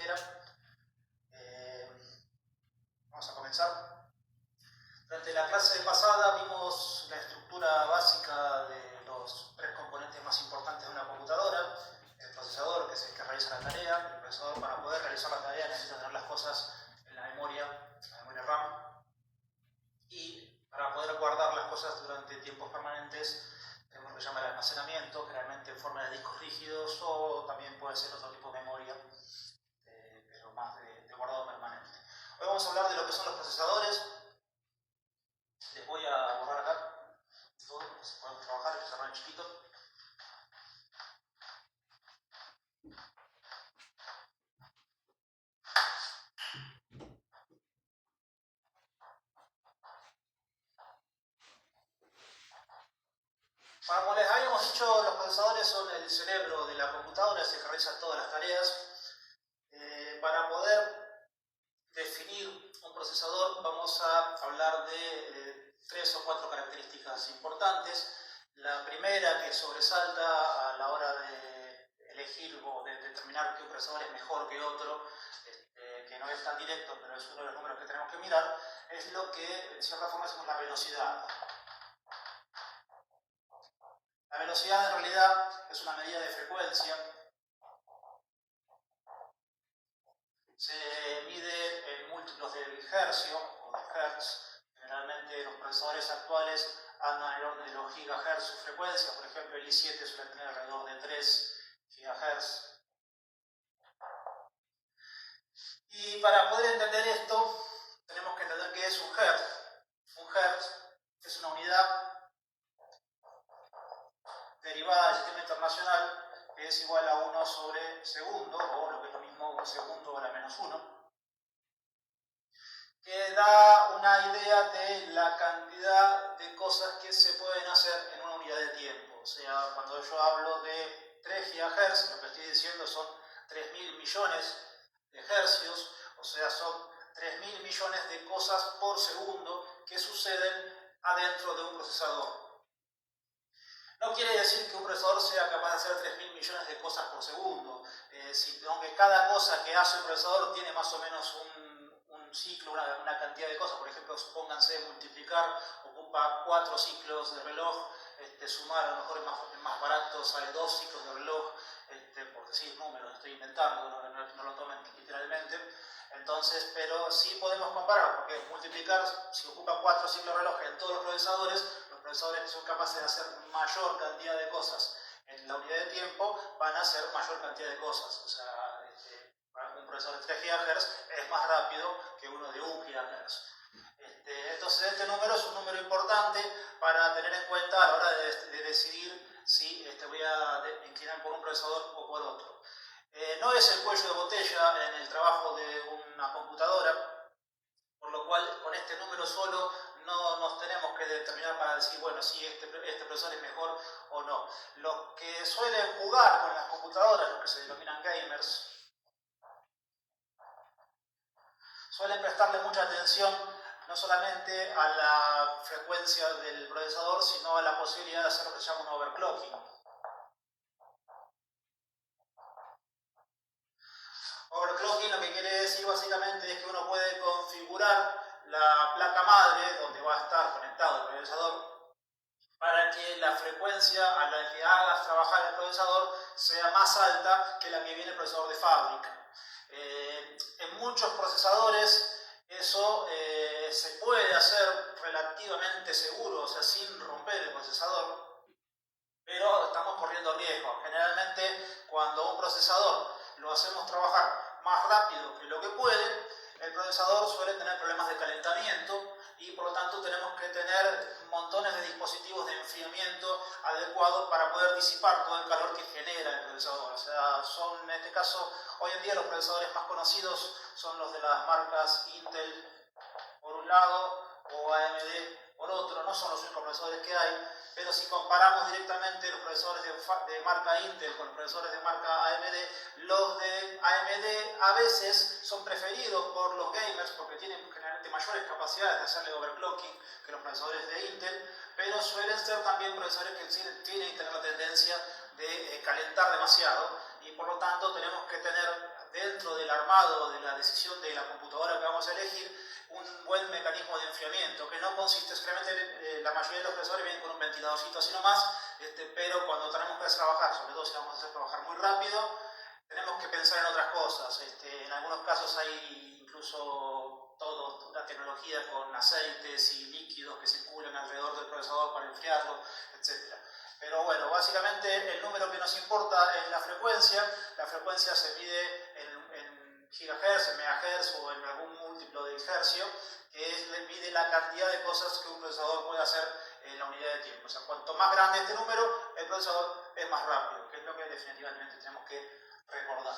entera. Vamos a comenzar. Durante la clase pasada vimos la estructura básica de los tres componentes más importantes de una computadora. El procesador, que es el que realiza la tarea. El procesador, para poder realizar la tarea, necesita tener las cosas en la memoria RAM. Y para poder guardar las cosas durante tiempos permanentes, tenemos lo que se llama el almacenamiento, generalmente en forma de discos rígidos, o también puede ser otro tipo de memoria, pero más de guardado permanente. Hoy vamos a hablar de lo que son los procesadores. Les voy a borrar acá todo, si podemos trabajar, que se llama chiquito. Como les habíamos dicho, los procesadores son el cerebro de la computadora, es el que realiza todas las tareas. Para poder definir un procesador vamos a hablar de 3 o 4 características importantes. La primera, que sobresalta a la hora de elegir o de determinar que un procesador es mejor que otro, que no es tan directo, pero es uno de los números que tenemos que mirar, es lo que en cierta forma decimos la velocidad. La velocidad en realidad es una medida de frecuencia. Se mide en múltiplos del hercio o de hertz. Generalmente los procesadores actuales andan en el orden de los gigahertz su frecuencia. Por ejemplo, el i7 suele tener alrededor de 3 gigahertz. Y para poder entender esto, tenemos que entender qué es un hertz. Un hertz es una unidad derivada del sistema internacional que es igual a 1 sobre segundo, o lo que es lo mismo, 1 segundo a la menos 1, que da una idea de la cantidad de cosas que se pueden hacer en una unidad de tiempo. O sea, cuando yo hablo de 3 GHz, lo que estoy diciendo son 3.000 millones de hercios, o sea, son 3.000 millones de cosas por segundo que suceden adentro de un procesador. No quiere decir que un procesador sea capaz de hacer 3.000 millones de cosas por segundo, sino que cada cosa que hace un procesador tiene más o menos un ciclo, una cantidad de cosas. Por ejemplo, supónganse multiplicar, ocupa 4 ciclos de reloj, sumar a lo mejor es más barato, sale 2 ciclos de reloj, por decir números, estoy inventando, no lo tomen literalmente. Entonces, pero sí podemos comparar, porque multiplicar, si ocupa 4 ciclos de reloj en todos los procesadores que son capaces de hacer mayor cantidad de cosas en la unidad de tiempo van a hacer mayor cantidad de cosas. O sea, un procesador de 3 GHz es más rápido que uno de 1 GHz. Entonces este número es un número importante para tener en cuenta a la hora de decidir si voy a inclinar por un procesador o por otro. No es el cuello de botella en el trabajo de una computadora, por lo cual con este número solo no nos tenemos que determinar para decir, bueno, si este procesador es mejor o no. Los que suelen jugar con las computadoras, los que se denominan gamers, suelen prestarle mucha atención no solamente a la frecuencia del procesador, sino a la posibilidad de hacer lo que se llama un overclocking. Overclocking lo que quiere decir básicamente es que uno puede configurar la placa madre donde va a estar conectado el procesador para que la frecuencia a la que hagas trabajar el procesador sea más alta que la que viene el procesador de fábrica. En muchos procesadores eso se puede hacer relativamente seguro, o sea, sin romper el procesador, pero estamos corriendo riesgo. Generalmente cuando un procesador lo hacemos trabajar más rápido que lo que puede, el procesador suele tener problemas de calentamiento y por lo tanto tenemos que tener montones de dispositivos de enfriamiento adecuados para poder disipar todo el calor que genera el procesador. O sea, son en este caso, hoy en día los procesadores más conocidos son los de las marcas Intel por un lado o AMD por otro. No son los únicos procesadores que hay, pero si comparamos directamente los procesadores de marca Intel con los procesadores de marca AMD, los de AMD a veces son preferidos por los gamers porque tienen generalmente mayores capacidades de hacerle overclocking que los procesadores de Intel, pero suelen ser también procesadores que tienen que tener la tendencia de calentar demasiado y por lo tanto tenemos que tener dentro del armado de la decisión de la computadora que vamos a elegir un buen mecanismo de enfriamiento, que no consiste solamente, la mayoría de los procesadores vienen con un ventiladorcito así nomás, pero cuando tenemos que trabajar, sobre todo si vamos a hacer trabajar muy rápido, tenemos que pensar en otras cosas. En algunos casos hay incluso toda la tecnología con aceites y líquidos que circulan alrededor del procesador para enfriarlo, etc. Pero bueno, básicamente el número que nos importa es la frecuencia. La frecuencia se mide en gigahertz, en megahertz o en algún múltiplo de hercio, que mide la cantidad de cosas que un procesador puede hacer en la unidad de tiempo. O sea, cuanto más grande este número, el procesador es más rápido, que es lo que definitivamente tenemos que recordar.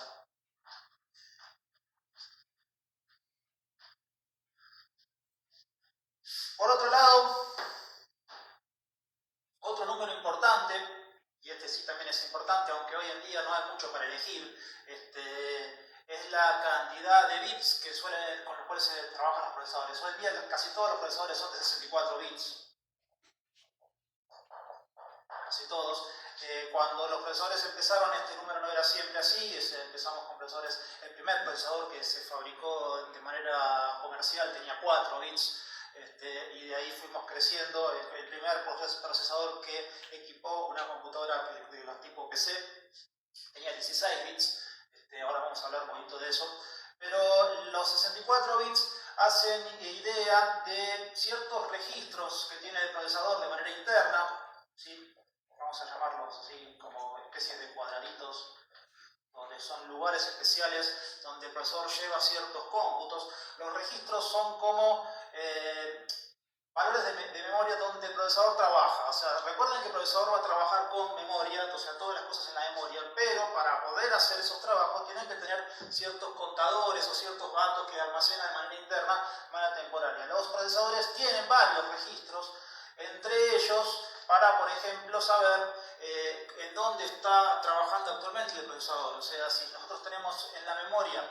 Por otro lado, otro número importante, y este sí también es importante, aunque hoy en día no hay mucho para elegir, es la cantidad de bits con los cuales se trabajan los procesadores. Hoy en día casi todos los procesadores son de 64 bits. Casi todos. Cuando los procesadores empezaron, este número no era siempre así. Empezamos con procesadores. El primer procesador que se fabricó de manera comercial tenía 4 bits. Y de ahí fuimos creciendo. El primer procesador que equipó una computadora de los tipo PC tenía 16 bits. Ahora vamos a hablar un poquito de eso. Pero los 64 bits hacen idea de ciertos registros que tiene el procesador de manera interna, ¿sí? Vamos a llamarlos así como especies de cuadraditos, donde son lugares especiales donde el procesador lleva ciertos cómputos. Los registros son como valores de memoria donde el procesador trabaja. O sea, recuerden que el procesador va a trabajar con memoria, o sea, todas las cosas en la memoria, pero para poder hacer esos trabajos tienen que tener ciertos contadores o ciertos datos que almacenan de manera interna, de manera temporaria. Los procesadores tienen varios registros, entre ellos para, por ejemplo, saber en dónde está trabajando actualmente el procesador. O sea, si nosotros tenemos en la memoria,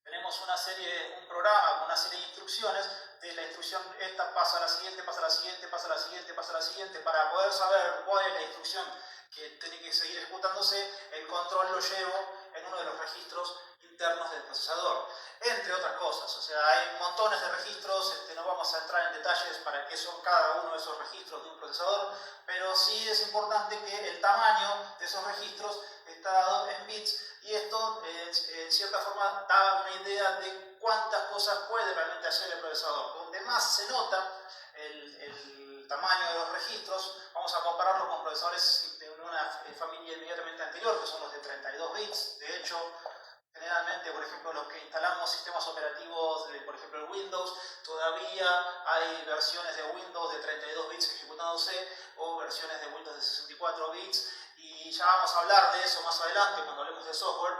tenemos un programa con una serie de instrucciones, de la instrucción esta pasa a la siguiente, pasa a la siguiente, pasa a la siguiente, pasa a la siguiente, para poder saber cuál es la instrucción que tiene que seguir ejecutándose, el control lo llevo en uno de los registros internos del procesador, entre otras cosas. O sea, hay montones de registros, no vamos a entrar en detalles para qué son cada uno de esos registros de un procesador, pero sí es importante que el tamaño de esos registros está dado en bits, y esto en cierta forma da una idea de cuántas cosas puede realmente hacer el procesador. Donde más se nota el tamaño de los registros, vamos a compararlo con procesadores de una familia inmediatamente anterior, que son los de 32 bits. De hecho, generalmente, por ejemplo, los que instalamos sistemas operativos, por ejemplo el Windows, todavía hay versiones de Windows de 32 bits ejecutándose, o versiones de Windows de 64 bits, y ya vamos a hablar de eso más adelante cuando hablemos de software,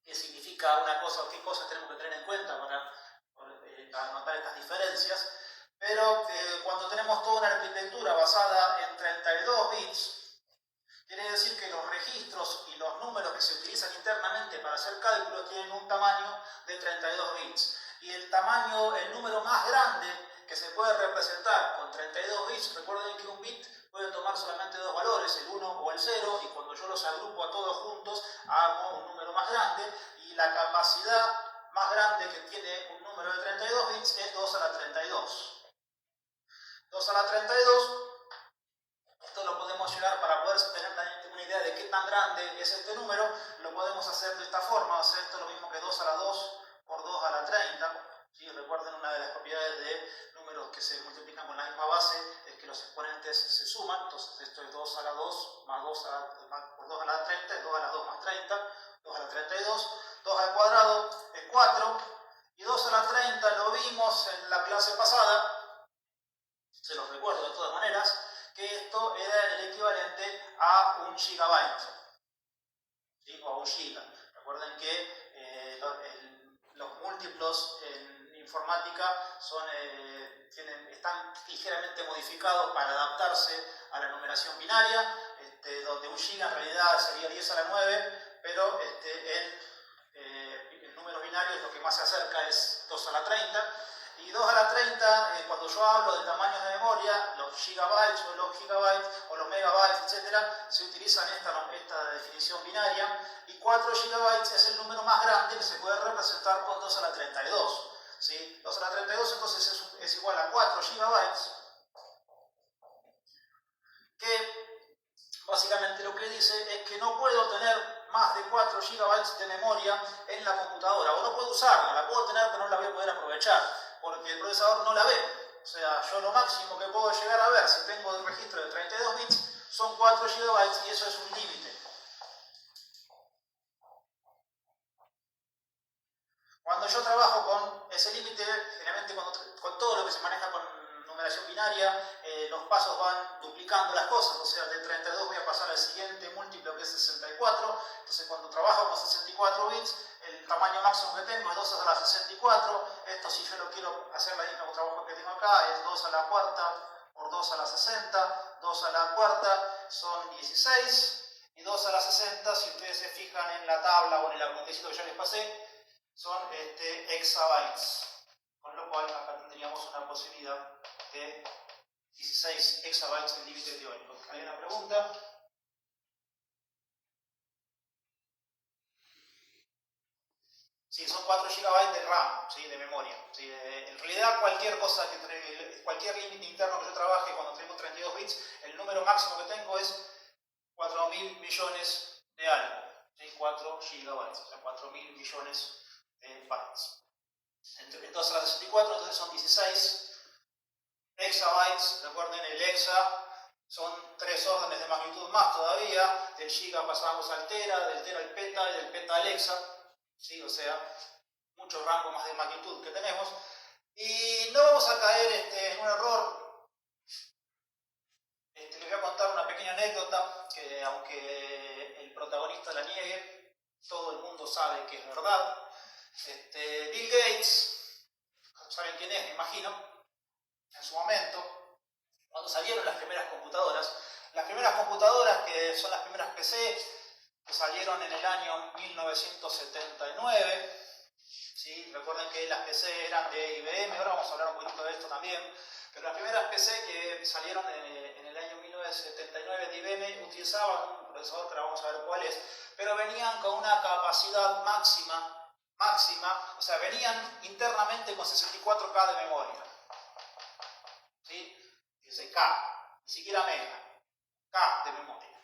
qué significa una cosa o qué cosas tenemos que tener en cuenta para notar estas diferencias. Pero cuando tenemos toda una arquitectura basada en 32 bits, quiere decir que los registros y los números que se utilizan internamente para hacer cálculos tienen un tamaño de 32 bits. Y el número más grande que se puede representar con 32 bits, recuerden que un bit puede tomar solamente dos valores, el 1 o el 0, y cuando yo los agrupo a todos juntos hago un número más grande, y la capacidad más grande que tiene un número de 32 bits es 2 a la 32. 2 a la 32, esto lo podemos llevar para poder tener una idea de qué tan grande es este número, lo podemos hacer de esta forma. O sea, esto es lo mismo que 2 a la 2 por 2 a la 30. ¿Sí? Recuerden, una de las propiedades de números que se multiplican con la misma base es que los exponentes se suman. Entonces esto es 2 a la 2 más 2 por 2 a la 30, es 2 a la 2 más 30, 2 a la 32, 2 al cuadrado es 4, y 2 a la 30 lo vimos en la clase pasada, se los recuerdo de todas maneras, que esto era el equivalente a un gigabyte, ¿sí? O a un giga. Recuerden que los múltiplos en informática están ligeramente modificados para adaptarse a la numeración binaria, donde un giga en realidad sería 10 a la 9, pero en números binarios lo que más se acerca es 2 a la 30. Y 2 a la 30, cuando yo hablo de tamaños de memoria, los gigabytes o los gigabytes o los megabytes, etcétera, se utilizan esta definición binaria. Y 4 gigabytes es el número más grande que se puede representar con 2 a la 32. ¿Sí? 2 a la 32 entonces es igual a 4 gigabytes, que básicamente lo que dice es que no puedo tener más de 4 GB de memoria en la computadora, o no puedo usarla, la puedo tener pero no la voy a poder aprovechar, porque el procesador no la ve. O sea, yo lo máximo que puedo llegar a ver si tengo el registro de 32 bits son 4 GB y eso es un límite. Cuando yo trabajo con ese límite, generalmente con todo lo que se maneja con numeración binaria, los pasos van duplicando las cosas, o sea, de 32 voy a pasar al siguiente múltiplo que es 64, entonces cuando trabajo con 64 bits, el tamaño máximo que tengo es 2 a la 64, esto si yo lo quiero hacer la misma trabajo que tengo acá, es 2 a la cuarta por 2 a la 60, 2 a la cuarta son 16, y 2 a la 60, si ustedes se fijan en la tabla o en el apuntecito que ya les pasé, son exabytes, con lo cual acá tendríamos una posibilidad de 16 exabytes en límite teórico. ¿Hay una pregunta? Sí, son 4 GB de RAM, ¿sí? De memoria. ¿Sí? En realidad cualquier cosa, cualquier límite interno que yo trabaje cuando tengo 32 bits, el número máximo que tengo es 4.000 millones de algo. ¿Sí? 4 GB, o sea, 4.000 millones de bytes. Entre 2 a la 64, entonces son 16 exabytes. Recuerden, el hexa son 3 órdenes de magnitud más todavía. Del giga pasamos al tera, del tera al peta y del peta al hexa. ¿Sí? O sea, mucho rango más de magnitud que tenemos. Y no vamos a caer en un error. Les voy a contar una pequeña anécdota que, aunque el protagonista la niegue, todo el mundo sabe que es verdad. Bill Gates, ¿saben quién es? Me imagino. En su momento, cuando salieron las primeras computadoras que son las primeras PC, que salieron en el año 1979, ¿sí? Recuerden que las PC eran de IBM, ahora vamos a hablar un poquito de esto también, pero las primeras PC que salieron en el año 1979 de IBM utilizaban un procesador que ahora vamos a ver cuál es, pero venían con una capacidad máxima, o sea, venían internamente con 64K de memoria. ¿Sí? Dice K, ni siquiera mega, K de memoria.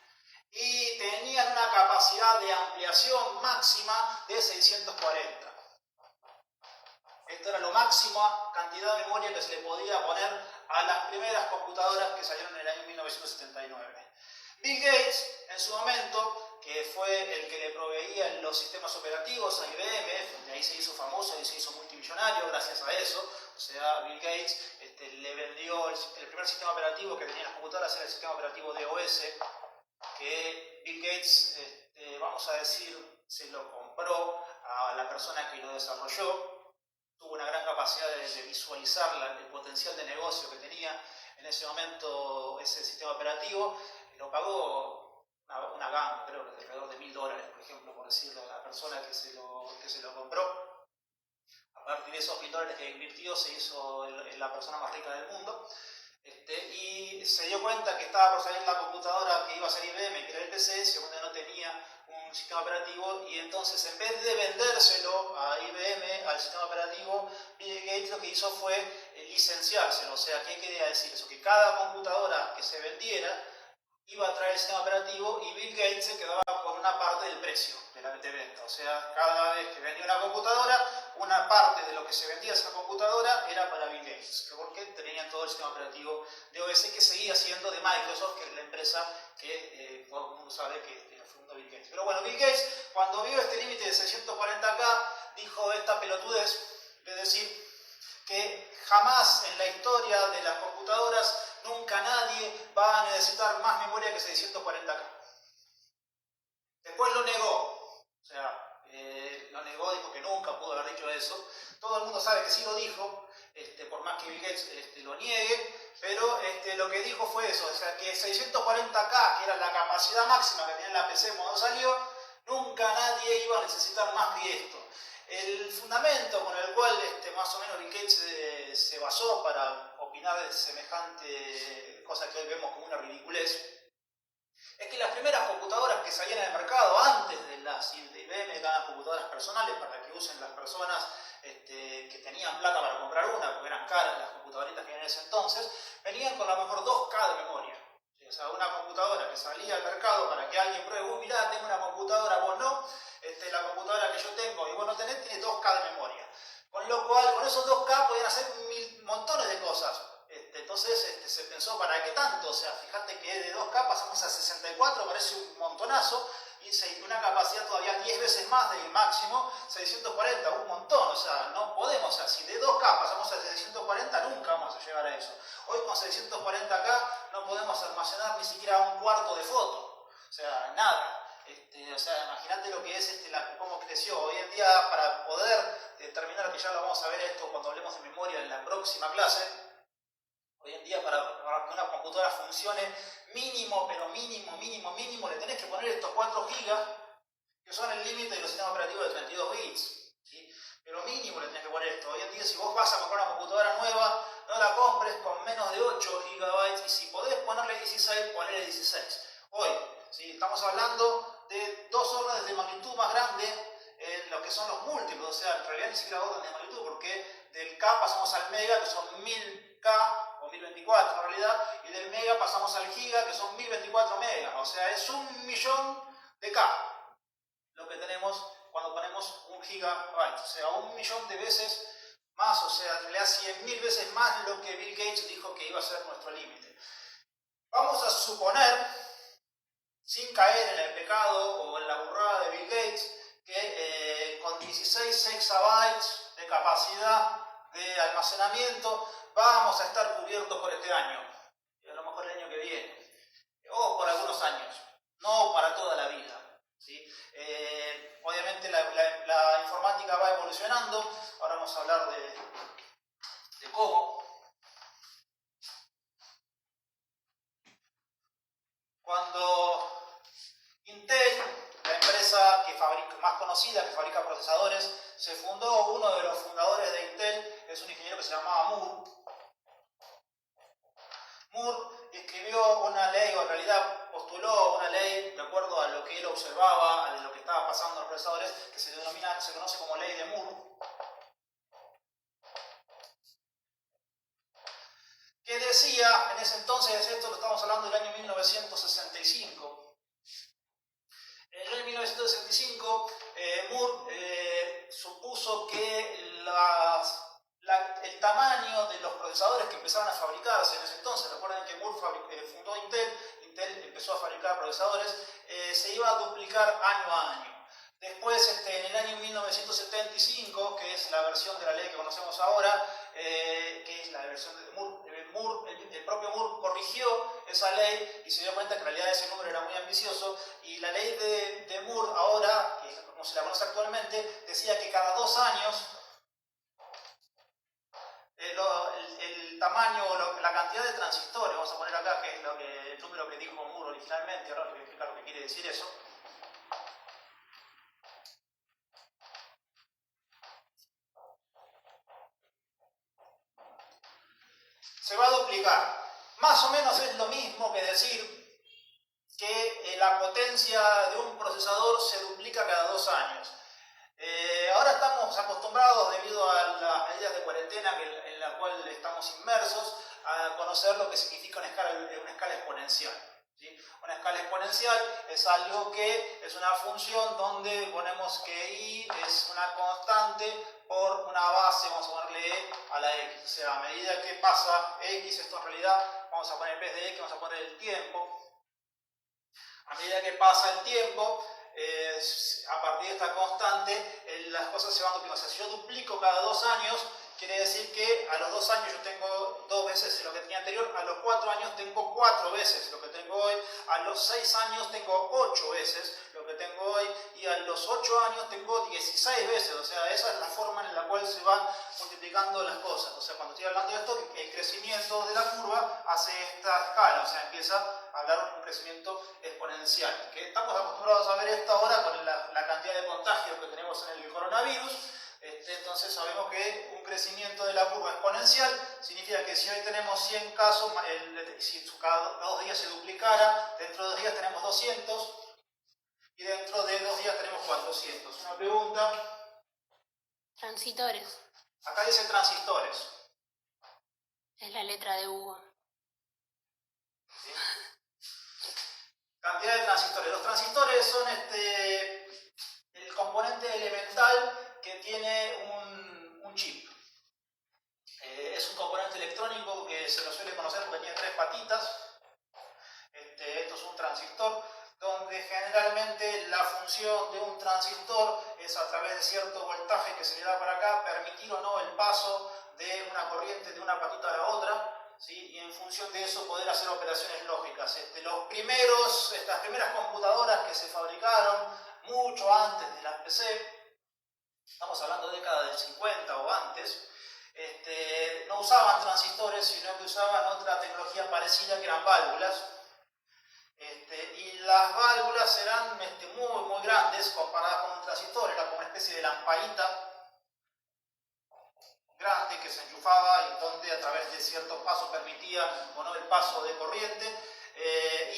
Y tenían una capacidad de ampliación máxima de 640. Esto era la máxima cantidad de memoria que se le podía poner a las primeras computadoras que salieron en el año 1979. Bill Gates, en su momento, que fue el que le proveía los sistemas operativos a IBM, de ahí se hizo famoso y se hizo multimillonario gracias a eso. O sea, Bill Gates le vendió el primer sistema operativo que tenían las computadoras, era el sistema operativo DOS, que Bill Gates, vamos a decir, se lo compró a la persona que lo desarrolló. Tuvo una gran capacidad de visualizar el potencial de negocio que tenía en ese momento ese sistema operativo, y lo pagó una ganga, creo que de alrededor de $1000, por ejemplo, por decirlo, a la persona que se lo compró. A partir de esos $1000 que invirtió, se hizo la persona más rica del mundo. Y se dio cuenta que estaba por salir la computadora que iba a ser IBM, que era el PC, se dio cuenta que no tenía un sistema operativo, y entonces en vez de vendérselo a IBM, al sistema operativo, Bill Gates lo que hizo fue licenciárselo. O sea, ¿qué quería decir eso? Que cada computadora que se vendiera iba a traer el sistema operativo y Bill Gates se quedaba con una parte del precio de la venta. O sea, cada vez que vendía una computadora, una parte de lo que se vendía esa computadora era para Bill Gates, porque tenían todo el sistema operativo de OS que seguía siendo de Microsoft, que es la empresa que todo el mundo sabe que fundó Bill Gates. Pero bueno, Bill Gates, cuando vio este límite de 640K, dijo esta pelotudez de decir que jamás en la historia de las computadoras nunca nadie va a necesitar más memoria que 640K. Después lo negó, o sea, lo negó, dijo que nunca pudo haber dicho eso. Todo el mundo sabe que sí lo dijo, por más que Bill Gates lo niegue, pero lo que dijo fue eso, o sea, que 640K, que era la capacidad máxima que tenía la PC cuando salió, nunca nadie iba a necesitar más que esto. El fundamento con el cual más o menos Bill Gates se basó para opinar de semejante cosa que hoy vemos como una ridiculez, es que las primeras computadoras que salían en el mercado antes de las IBM, eran computadoras personales para que usen las personas que tenían plata para comprar una, porque eran caras las computadoritas que había en ese entonces, venían con a lo mejor 2K de memoria. O sea, una computadora que salía al mercado para que alguien pruebe, mirá, tengo una computadora, vos no, la computadora que yo tengo y vos no tenés, tiene 2K de memoria. Con lo cual, con esos 2K podían hacer montones de cosas. Entonces se pensó, ¿para qué tanto? O sea, fíjate que de 2K pasamos a 64, parece un montonazo, y una capacidad todavía 10 veces más del máximo, 640, un montón. O sea, no podemos, o sea, si de 2K pasamos a 640, nunca vamos a llegar a eso. Hoy con 640K no podemos almacenar ni siquiera un cuarto de foto, o sea, nada. O sea, imagínate lo que es cómo creció. Hoy en día, para poder determinar, que ya lo vamos a ver esto cuando hablemos de memoria en la próxima clase, hoy en día para que una computadora funcione mínimo, pero mínimo, le tenés que poner estos 4 GB, que son el límite de los sistemas operativos de 32 bits. ¿Sí? Pero mínimo le tenés que poner esto. Hoy en día, si vos vas a comprar una computadora nueva, no la compres con menos de 8 GB, y si podés ponerle 16, ponele 16. Hoy, ¿sí? Estamos hablando de 2 órdenes de magnitud más grandes en lo que son los múltiplos, o sea, en realidad ni siquiera órdenes de magnitud, porque del K pasamos al mega, que son 1000K, o 1024 en realidad, y del mega pasamos al giga, que son 1024 megas, o sea, es 1.000.000 de K lo que tenemos cuando ponemos 1 gigabyte, o sea, 1.000.000 de veces más, o sea, en realidad 100.000 veces más lo que Bill Gates dijo que iba a ser nuestro límite. Vamos a suponer, sin caer en el pecado o en la burrada de Bill Gates, que con 16 exabytes de capacidad de almacenamiento vamos a estar cubiertos por este año, y a lo mejor el año que viene, o por algunos años, no para toda la vida. ¿Sí? Obviamente la informática va evolucionando, ahora vamos a hablar de cómo. Cuando Intel, la empresa más conocida que fabrica procesadores, se fundó, uno de los fundadores de Intel es un ingeniero que se llamaba Moore. Moore escribió una ley, o en realidad postuló una ley de acuerdo a lo que él observaba, a lo que estaba pasando en los procesadores, que se conoce como ley de Moore, que decía, en ese entonces, esto lo estamos hablando del año 1965, en el año 1965 Moore supuso que el tamaño de los procesadores que empezaron a fabricarse en ese entonces, recuerden que Moore fundó Intel empezó a fabricar procesadores, se iba a duplicar año a año. Después, en el año 1975, que es la versión de la ley que conocemos ahora, que es la versión de Moore, el propio Moore corrigió esa ley y se dio cuenta que en realidad ese número era muy ambicioso, y la ley de Moore ahora, que es como se la conoce actualmente, decía que cada 2 años el tamaño o la cantidad de transistores, vamos a poner acá, que es el número que dijo Moore originalmente, ahora les voy a explicar lo que quiere decir eso. Se va a duplicar. Más o menos es lo mismo que decir que la potencia de un procesador se duplica cada 2 años. Ahora estamos acostumbrados, debido a las medidas de cuarentena en la cual estamos inmersos, a conocer lo que significa una escala exponencial. ¿Sí? Una escala exponencial es algo que es una función donde ponemos que y es una constante por una base, vamos a ponerle e a la x. O sea, a medida que pasa x, esto en realidad vamos a poner en vez de x, vamos a poner el tiempo. A medida que pasa el tiempo, a partir de esta constante, las cosas se van duplicando. O sea, si yo duplico cada 2 años, quiere decir que a los 2 años yo tengo 2 veces lo que tenía anterior, a los 4 años tengo 4 veces lo que tengo hoy, a los 6 años tengo 8 veces lo que tengo hoy, y a los 8 años tengo 16 veces. O sea, esa es la forma en la cual se van multiplicando las cosas. O sea, cuando estoy hablando de esto, el crecimiento de la curva hace esta escala, o sea, empieza a hablar de un crecimiento exponencial. Que estamos acostumbrados a ver esto ahora con la cantidad de contagios que tenemos en el coronavirus. Entonces sabemos que un crecimiento de la curva exponencial significa que si hoy tenemos 100 casos, si cada 2 días se duplicara, dentro de 2 días tenemos 200 y dentro de 2 días tenemos 400. Una pregunta. Transitores. Acá dice transistores. Es la letra de Hugo. ¿Sí? Cantidad de transistores. Los transistores son el componente elemental que tiene un chip. Es un componente electrónico que se lo suele conocer porque tiene 3 patitas. Esto es un transistor, donde generalmente la función de un transistor es, a través de cierto voltaje que se le da para acá, permitir o no el paso de una corriente de una patita a la otra, ¿sí? Y en función de eso poder hacer operaciones lógicas. Estas primeras computadoras que se fabricaron mucho antes de las PC, estamos hablando de décadas del 50 o antes, no usaban transistores, sino que usaban otra tecnología parecida, que eran válvulas. Y las válvulas eran muy grandes comparadas con un transistor. Era como una especie de lamparita grande que se enchufaba y donde a través de ciertos pasos permitía o no el paso de corriente,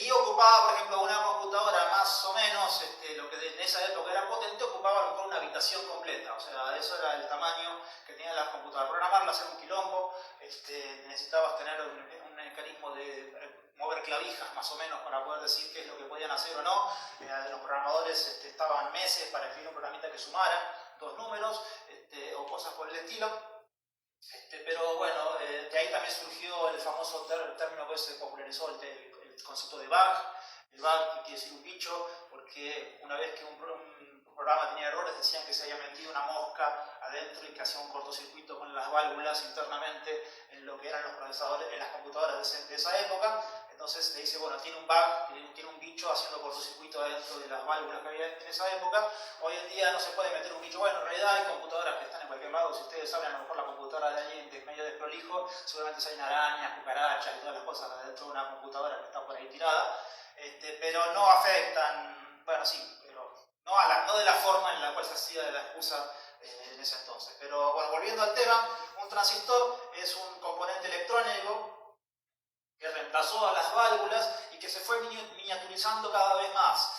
y ocupaba, por ejemplo, una computadora más o menos, lo que en esa época era potente, ocupaba a lo mejor una habitación completa. O sea, eso era el tamaño que tenían las computadoras. Programarlas era un quilombo, necesitabas tener un mecanismo de mover clavijas más o menos para poder decir qué es lo que podían hacer o no. Los programadores estaban meses para escribir un programita que sumara 2 números o cosas por el estilo. Pero bueno, de ahí también surgió el famoso término que se popularizó, el concepto de bug. El bug quiere decir un bicho, porque una vez que un programa tenía errores, decían que se había metido una mosca adentro y que hacía un cortocircuito con las válvulas internamente en lo que eran los procesadores, en las computadoras de esa época. Entonces le dice, bueno, tiene un bug, tiene un bicho haciendo cortocircuito adentro de las válvulas que había en esa época. Hoy en día no se puede meter un bicho. Bueno, en realidad hay computadoras que están en cualquier lado. Si ustedes saben, a lo mejor la computadora de alguien de medio desprolijo, seguramente hay arañas, cucarachas y todas las cosas adentro de una computadora que está por ahí tirada, pero no afectan, bueno, sí, pero no de la forma en la cual se hacía de la excusa en ese entonces. Pero bueno, volviendo al tema, un transistor es un componente electrónico que reemplazó a las válvulas y que se fue miniaturizando cada vez más.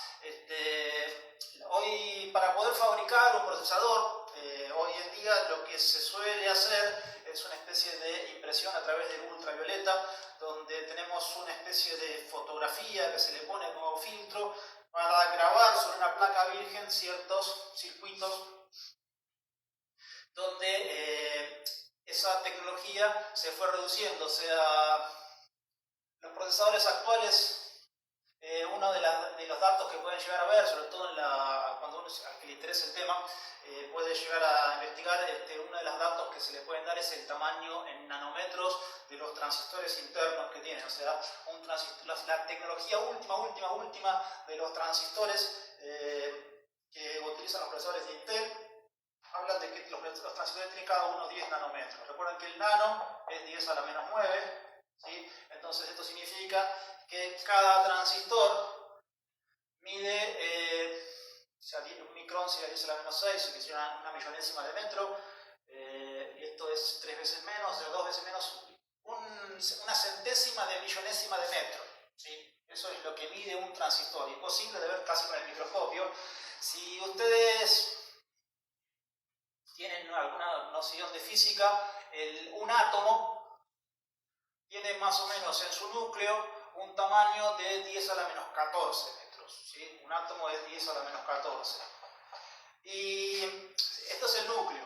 Hoy, para poder fabricar un procesador, hoy en día lo que se suele hacer es una especie de impresión a través del ultravioleta, donde tenemos una especie de fotografía que se le pone como filtro para grabar sobre una placa virgen ciertos circuitos donde esa tecnología se fue reduciendo. O sea, los procesadores actuales, uno de los datos que pueden llegar a ver, sobre todo cuando uno al que le interesa el tema, puede llegar a investigar, uno de los datos que se le pueden dar es el tamaño en nanómetros de los transistores internos que tienen. O sea, la tecnología última de los transistores que utilizan los procesadores de Intel, hablan de que los transistores tienen cada uno 10 nanómetros. Recuerden que el nano es 10 a la menos 9, ¿sí? Entonces esto significa que cada transistor mide, un micrón sería 10 a la menos 6, que sería una millonésima de metro, y esto es 3 veces menos, o sea, 2 veces menos, una centésima de millonésima de metro, ¿sí? Eso es lo que mide un transistor, imposible de ver casi con el microscopio. Si ustedes tienen alguna noción de física, un átomo tiene más o menos en su núcleo un tamaño de 10 a la menos 14 metros, ¿sí? Un átomo es 10 a la menos 14. Y esto es el núcleo.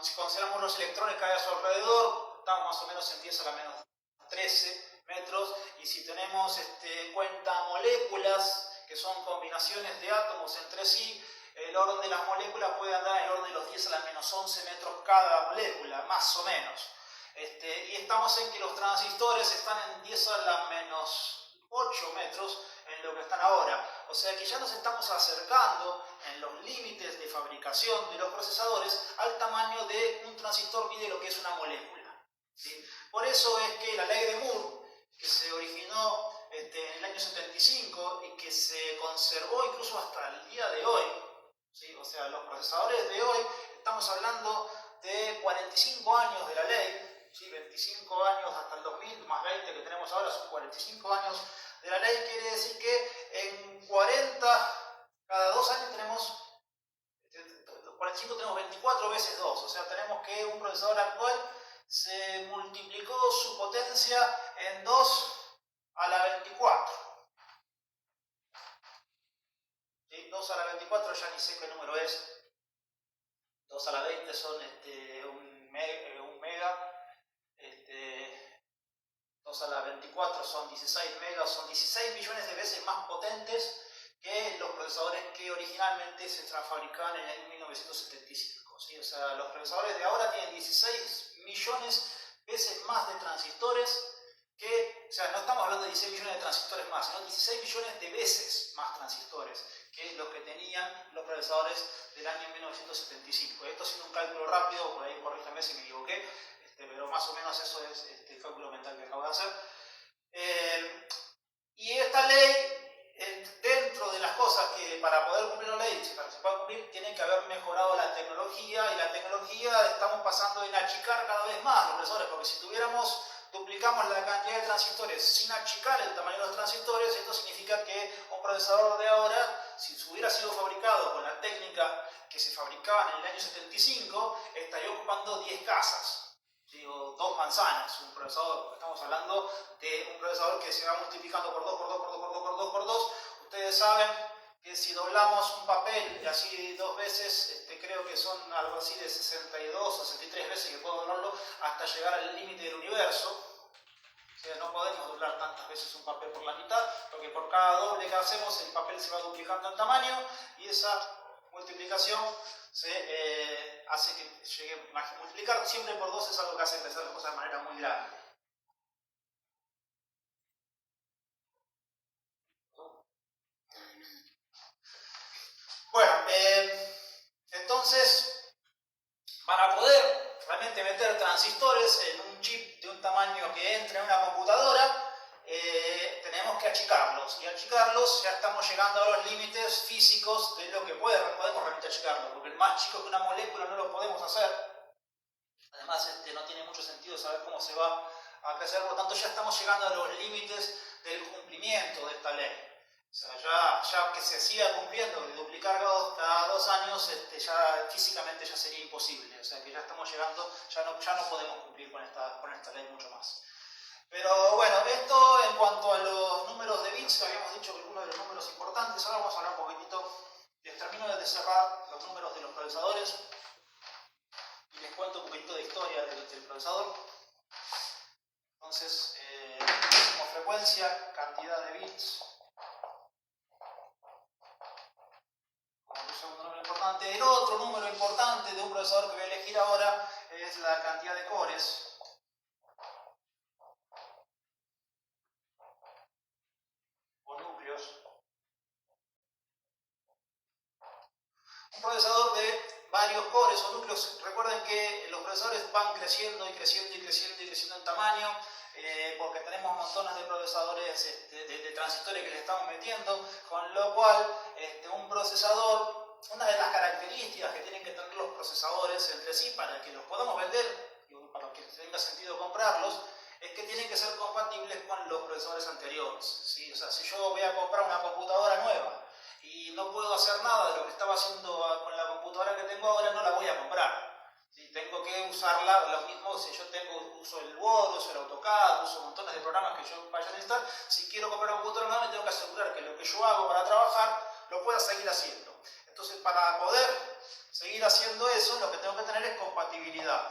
Si consideramos los electrones que hay a su alrededor, estamos más o menos en 10 a la menos 13 metros. Y si tenemos en cuenta moléculas, que son combinaciones de átomos entre sí, el orden de las moléculas puede andar en el orden de los 10 a la menos 11 metros cada molécula, más o menos. Y estamos en que los transistores están en 10 a la menos 8 metros en lo que están ahora. O sea que ya nos estamos acercando en los límites de fabricación de los procesadores al tamaño de un transistor mide lo que es una molécula, ¿sí? Por eso es que la ley de Moore, que se originó en el año 75 y que se conservó incluso hasta el día de hoy, ¿sí? O sea, los procesadores de hoy, estamos estamos hablando de 45 años de la ley, ¿sí? 25 años hasta el 2000, más 20 que tenemos ahora, son 45 años de la ley. Quiere decir que en 40, cada 2 años tenemos, 45 tenemos 24 veces 2, o sea, tenemos que un procesador actual se multiplicó su potencia en 2 a la 24. ¿Sí? 2 a la 24 ya ni sé qué número es. 2 a la 20 son un mega. 2 a la 24 son 16 megas, son 16 millones de veces más potentes que los procesadores que originalmente se fabricaban en el año 1975. ¿Sí? O sea, los procesadores de ahora tienen 16 millones veces más de transistores que, o sea, no estamos hablando de 16 millones de transistores más, sino 16 millones de veces más transistores que los que tenían los procesadores del año 1975. Esto siendo un cálculo rápido, por ahí corríjame si me equivoqué, pero más o menos eso es el cálculo mental que acabo de hacer. Y esta ley, dentro de las cosas que para poder cumplir la ley, para que se pueda cumplir, tiene que haber mejorado la tecnología, y la tecnología estamos pasando en achicar cada vez más los procesadores, porque si duplicamos la cantidad de transistores sin achicar el tamaño de los transistores, esto significa que un procesador de ahora, si hubiera sido fabricado con la técnica que se fabricaba en el año 75, estaría ocupando 10 casas. Digo, 2 manzanas, un procesador. Estamos hablando de un procesador que se va multiplicando por 2, por 2, por 2, por 2, por 2, por 2. Ustedes saben que si doblamos un papel así 2 veces, creo que son algo así de 62 o 63 veces que puedo doblarlo hasta llegar al límite del universo. O sea, no podemos doblar tantas veces un papel por la mitad, porque por cada doble que hacemos el papel se va duplicando en tamaño, y esa multiplicación hace que llegue a multiplicar siempre por 2, es algo que hace crecer las cosas de manera muy grande. Bueno, entonces, para poder realmente meter transistores en un chip de un tamaño que entre en una computadora, tenemos que achicarlos, y achicarlos ya estamos llegando a los límites físicos de lo que podemos realmente achicarlo, porque el más chico que una molécula no lo podemos hacer. Además, no tiene mucho sentido saber cómo se va a crecer, por lo tanto ya estamos llegando a los límites del cumplimiento de esta ley. O sea, ya que se siga cumpliendo, de duplicar cada 2 años, ya físicamente ya sería imposible. O sea que ya estamos llegando, ya no podemos cumplir con esta ley mucho más. Pero bueno, esto en cuanto a los números de bits, habíamos dicho que uno de los números importantes. Ahora vamos a hablar un poquitito, les termino de cerrar los números de los procesadores y les cuento un poquito de historia del procesador. Entonces, como frecuencia, cantidad de bits, como un segundo número importante. El otro número importante de un procesador que voy a elegir ahora es la cantidad de cores. Un procesador de varios cores o núcleos. Recuerden que los procesadores van creciendo y creciendo y creciendo y creciendo en tamaño, porque tenemos montones de procesadores, de transistores que le estamos metiendo, con lo cual un procesador, una de las características que tienen que tener los procesadores entre sí para que los podamos vender, para que tenga sentido comprarlos, es que tienen que ser compatibles con los procesadores anteriores. ¿Sí? O sea, si yo voy a comprar una computadora nueva y no puedo hacer nada de lo que estaba haciendo con la computadora que tengo ahora, no la voy a comprar. ¿Sí? Tengo que usarla, lo mismo si yo uso el Word, uso el AutoCAD, uso montones de programas que yo vaya a necesitar. Si quiero comprar una computadora nueva, me tengo que asegurar que lo que yo hago para trabajar lo pueda seguir haciendo. Entonces, para poder seguir haciendo eso, lo que tengo que tener es compatibilidad.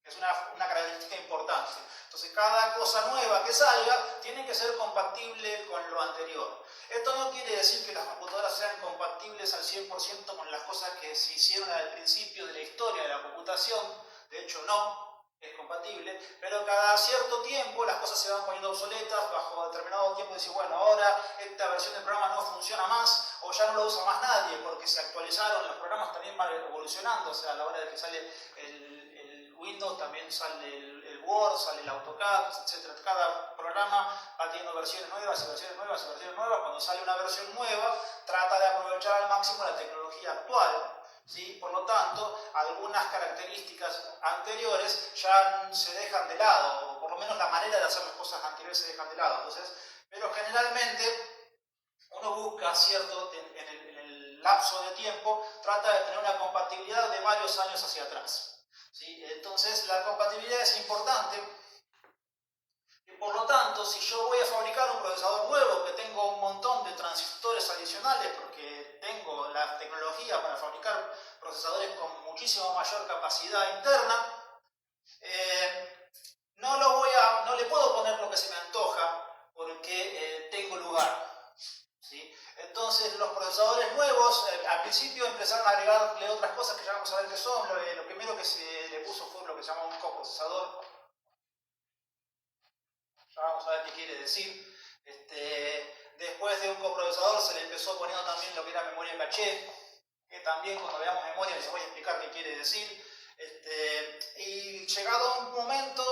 Es una característica importante. Entonces, cada cosa nueva que salga tiene que ser compatible con lo anterior. Esto no quiere decir que las computadoras sean compatibles al 100% con las cosas que se hicieron al principio de la historia de la computación. De hecho, no es compatible, pero cada cierto tiempo las cosas se van poniendo obsoletas. Bajo determinado tiempo decir, bueno, ahora esta versión del programa no funciona más, o ya no lo usa más nadie porque se actualizaron. Los programas también van evolucionando, o sea, a la hora de que sale el Windows, también sale el Word, sale el AutoCAD, etc. Cada programa va teniendo versiones nuevas y versiones nuevas y versiones nuevas. Cuando sale una versión nueva, trata de aprovechar al máximo la tecnología actual. ¿Sí? Por lo tanto, algunas características anteriores ya se dejan de lado, o por lo menos la manera de hacer las cosas anteriores se dejan de lado. Entonces, pero generalmente uno busca, ¿cierto?, en el lapso de tiempo, trata de tener una compatibilidad de varios años hacia atrás. ¿Sí? Entonces, la compatibilidad es importante. Y por lo tanto, si yo voy a fabricar un procesador nuevo que tengo un montón de transistores adicionales porque tengo la tecnología para fabricar procesadores con muchísimo mayor capacidad interna, no le puedo poner lo que se me antoja porque tengo lugar. ¿Sí? Entonces los procesadores nuevos al principio empezaron a agregarle otras cosas que ya vamos a ver qué son. Lo primero que se le puso fue lo que se llama un coprocesador. Ya vamos a ver qué quiere decir. Después de un coprocesador se le empezó poniendo también lo que era memoria caché, que también cuando veamos memoria les voy a explicar qué quiere decir. Y llegado a un momento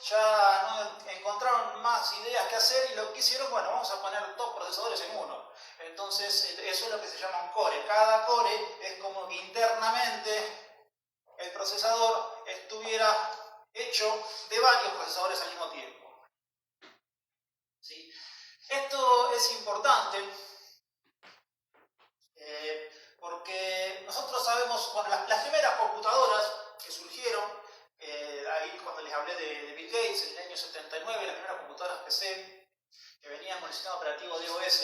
ya no encontraron más ideas que hacer y lo que hicieron, bueno, vamos a poner dos procesadores en uno. Entonces eso es lo que se llama un core. Cada core es como que internamente el procesador estuviera hecho de varios procesadores al mismo tiempo. ¿Sí? Esto es importante porque nosotros sabemos, bueno, las primeras computadoras que surgieron, ahí cuando les hablé de Bill Gates, en el año 79, las primeras computadoras PC que venían con el sistema operativo DOS.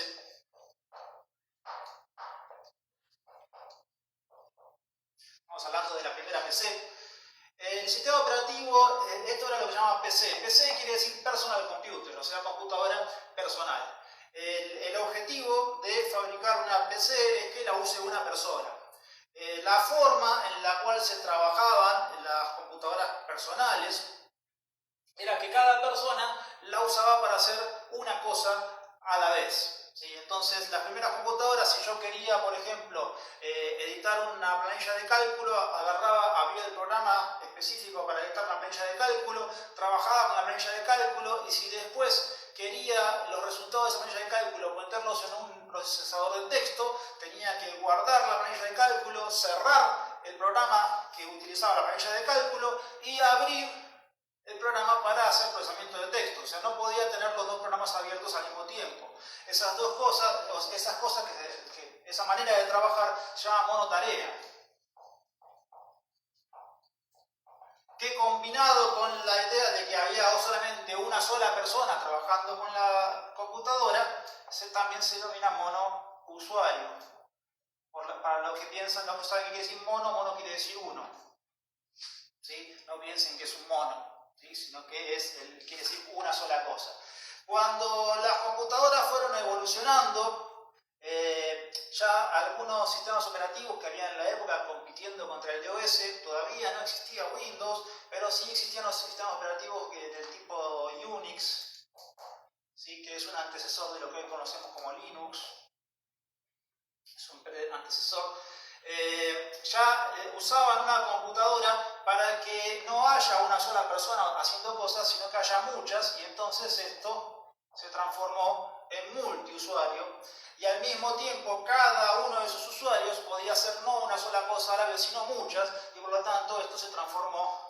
Estamos hablando de la primera PC. El sistema operativo, esto era lo que se llamaba PC. PC quiere decir Personal Computer, o sea, computadora personal. El objetivo de fabricar una PC es que la use una persona. La forma en la cual se trabajaban las computadoras personales era que cada persona la usaba para hacer una cosa a la vez. ¿Sí? Entonces, las primeras computadoras, si yo quería, por ejemplo, editar una planilla de cálculo, abría el programa específico para editar una planilla de cálculo, trabajaba con la planilla de cálculo y si después quería los resultados de esa planilla de cálculo, meterlos en un procesador de texto, tenía que guardar la planilla de cálculo, cerrar el programa que utilizaba la planilla de cálculo y abrir el programa para hacer procesamiento de texto. O sea, no podía tener los dos programas abiertos al mismo tiempo. Esas dos cosas, esa manera de trabajar se llama monotarea. Que combinado con la idea de que había solamente una sola persona trabajando con la computadora, también se denomina monousuario. Para los que piensan, no saben qué quiere decir mono quiere decir uno. ¿Sí? No piensen que es un mono, ¿sí? Sino que quiere decir una sola cosa. Cuando las computadoras fueron evolucionando, ya algunos sistemas operativos que había en la época compitiendo contra el DOS, todavía no existía Windows, pero sí existían los sistemas operativos del tipo Unix, ¿sí? Que es un antecesor de lo que hoy conocemos como Linux, es un antecesor. Usaban una computadora para que no haya una sola persona haciendo cosas, sino que haya muchas, y entonces esto se transformó en multiusuario, y al mismo tiempo cada uno de esos usuarios podía hacer no una sola cosa a la vez, sino muchas, y por lo tanto esto se transformó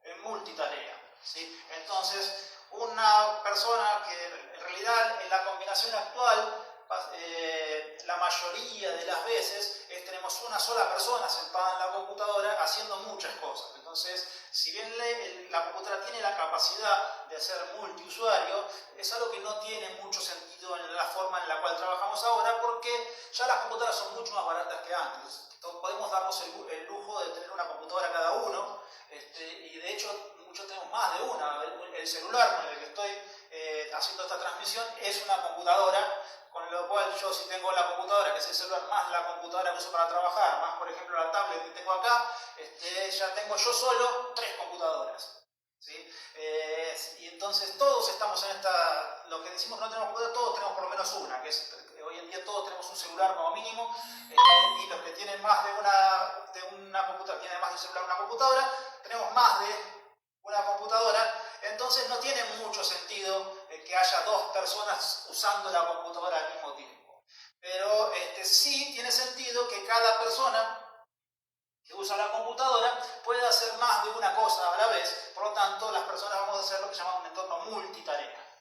en multitarea. ¿Sí? Entonces, una persona que en realidad en la combinación actual, la mayoría de las veces tenemos una sola persona sentada en la computadora haciendo muchas cosas. Entonces, si bien la computadora tiene la capacidad de ser multiusuario, es algo que no tiene mucho sentido en la forma en la cual trabajamos ahora, porque ya las computadoras son mucho más baratas que antes. Entonces, podemos darnos el lujo de tener una computadora cada uno, y de hecho muchos tenemos más de una. El celular con el que estoy haciendo esta transmisión es una computadora, con lo cual yo, si tengo la computadora, que es el celular, más la computadora que uso para trabajar, más por ejemplo la tablet que tengo acá, ya tengo yo solo 3 computadoras. ¿Sí? Y entonces todos estamos en lo que decimos no tenemos computadora, todos tenemos por lo menos una, que hoy en día todos tenemos un celular como mínimo, y los que tienen más de una computadora, tienen más de un celular una computadora, tenemos más de una computadora. Entonces no tiene mucho sentido que haya 2 personas usando la computadora al mismo tiempo. Pero sí tiene sentido cada persona que usa la computadora puede hacer más de una cosa a la vez, por lo tanto las personas vamos a hacer lo que se llama un entorno multitarea.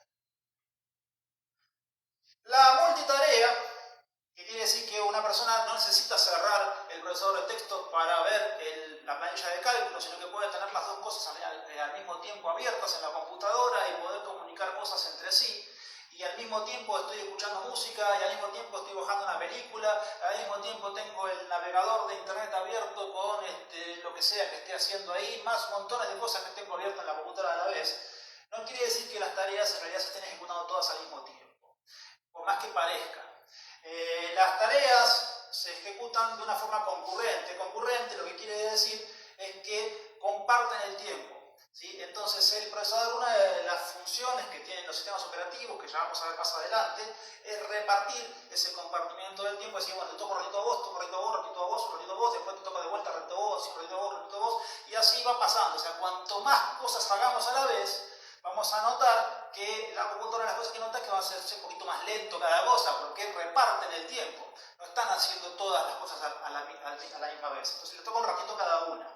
La multitarea, que quiere decir que una persona no necesita cerrar el procesador de texto para ver la planilla de cálculo, sino que puede tener las dos cosas al mismo tiempo abiertas en la computadora y poder comunicar cosas entre sí. Y al mismo tiempo estoy escuchando música, y al mismo tiempo estoy bajando una película, al mismo tiempo tengo el navegador de internet abierto con lo que sea que esté haciendo ahí, más montones de cosas que tengo abiertas en la computadora a la vez. No quiere decir que las tareas en realidad se estén ejecutando todas al mismo tiempo, por más que parezca. Las tareas se ejecutan de una forma concurrente. Concurrente lo que quiere decir es que comparten el tiempo. ¿Sí? Entonces el procesador, una de las funciones que tienen los sistemas operativos, que ya vamos a ver más adelante, es repartir ese compartimiento del tiempo, es decir, bueno, te toco un ratito a vos, toco un ratito a vos, un ratito a vos, un ratito a vos, después te toco de vuelta un ratito a vos, un ratito a vos, un ratito a vos, y así va pasando. O sea, cuanto más cosas hagamos a la vez, vamos a notar que la computadora, las cosas que nota es que va a hacerse un poquito más lento cada cosa, porque reparten el tiempo, no están haciendo todas las cosas a la misma vez. Entonces le toca un ratito cada una.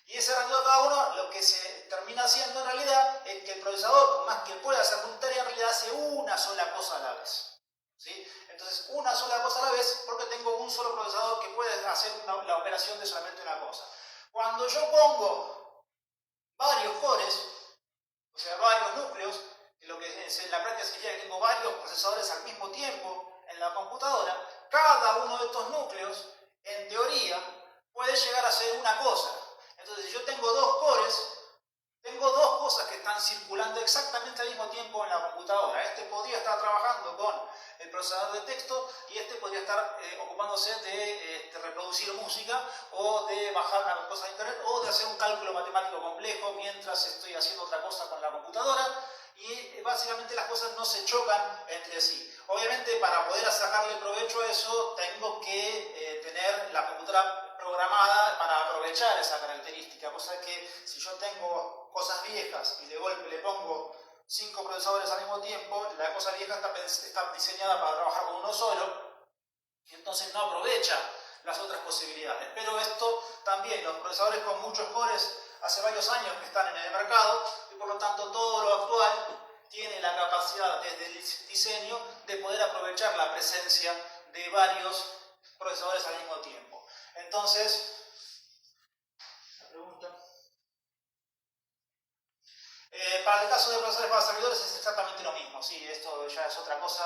Y ese ratito cada uno, lo que se termina haciendo en realidad es que el procesador, por más que pueda hacer multitarea, en realidad hace una sola cosa a la vez. ¿Sí? Entonces, una sola cosa a la vez, porque tengo un solo procesador que puede hacer la operación de solamente una cosa. Cuando yo pongo varios cores, o sea, varios núcleos, lo que en la práctica significa que tengo varios procesadores al mismo tiempo en la computadora, cada uno de estos núcleos, en teoría, puede llegar a ser una cosa. Entonces, si yo tengo dos cores, tengo dos cosas que están circulando exactamente al mismo tiempo en la computadora. Este podría estar trabajando con el procesador de texto y este podría estar ocupándose de reproducir música o de bajar una cosa de internet o de hacer un cálculo matemático complejo mientras estoy haciendo otra cosa con la computadora. Y básicamente las cosas no se chocan entre sí. Obviamente, para poder sacarle provecho a eso, tengo que tener la computadora programada para aprovechar esa característica, cosa que si yo tengo cosas viejas y de golpe le pongo 5 procesadores al mismo tiempo, la cosa vieja está diseñada para trabajar con uno solo y entonces no aprovecha las otras posibilidades. Pero esto también, los procesadores con muchos cores hace varios años que están en el mercado y por lo tanto todo lo actual tiene la capacidad desde el diseño de poder aprovechar la presencia de varios procesadores al mismo tiempo. Entonces, la pregunta. Para el caso de procesadores para servidores es exactamente lo mismo. Sí, esto ya es otra cosa.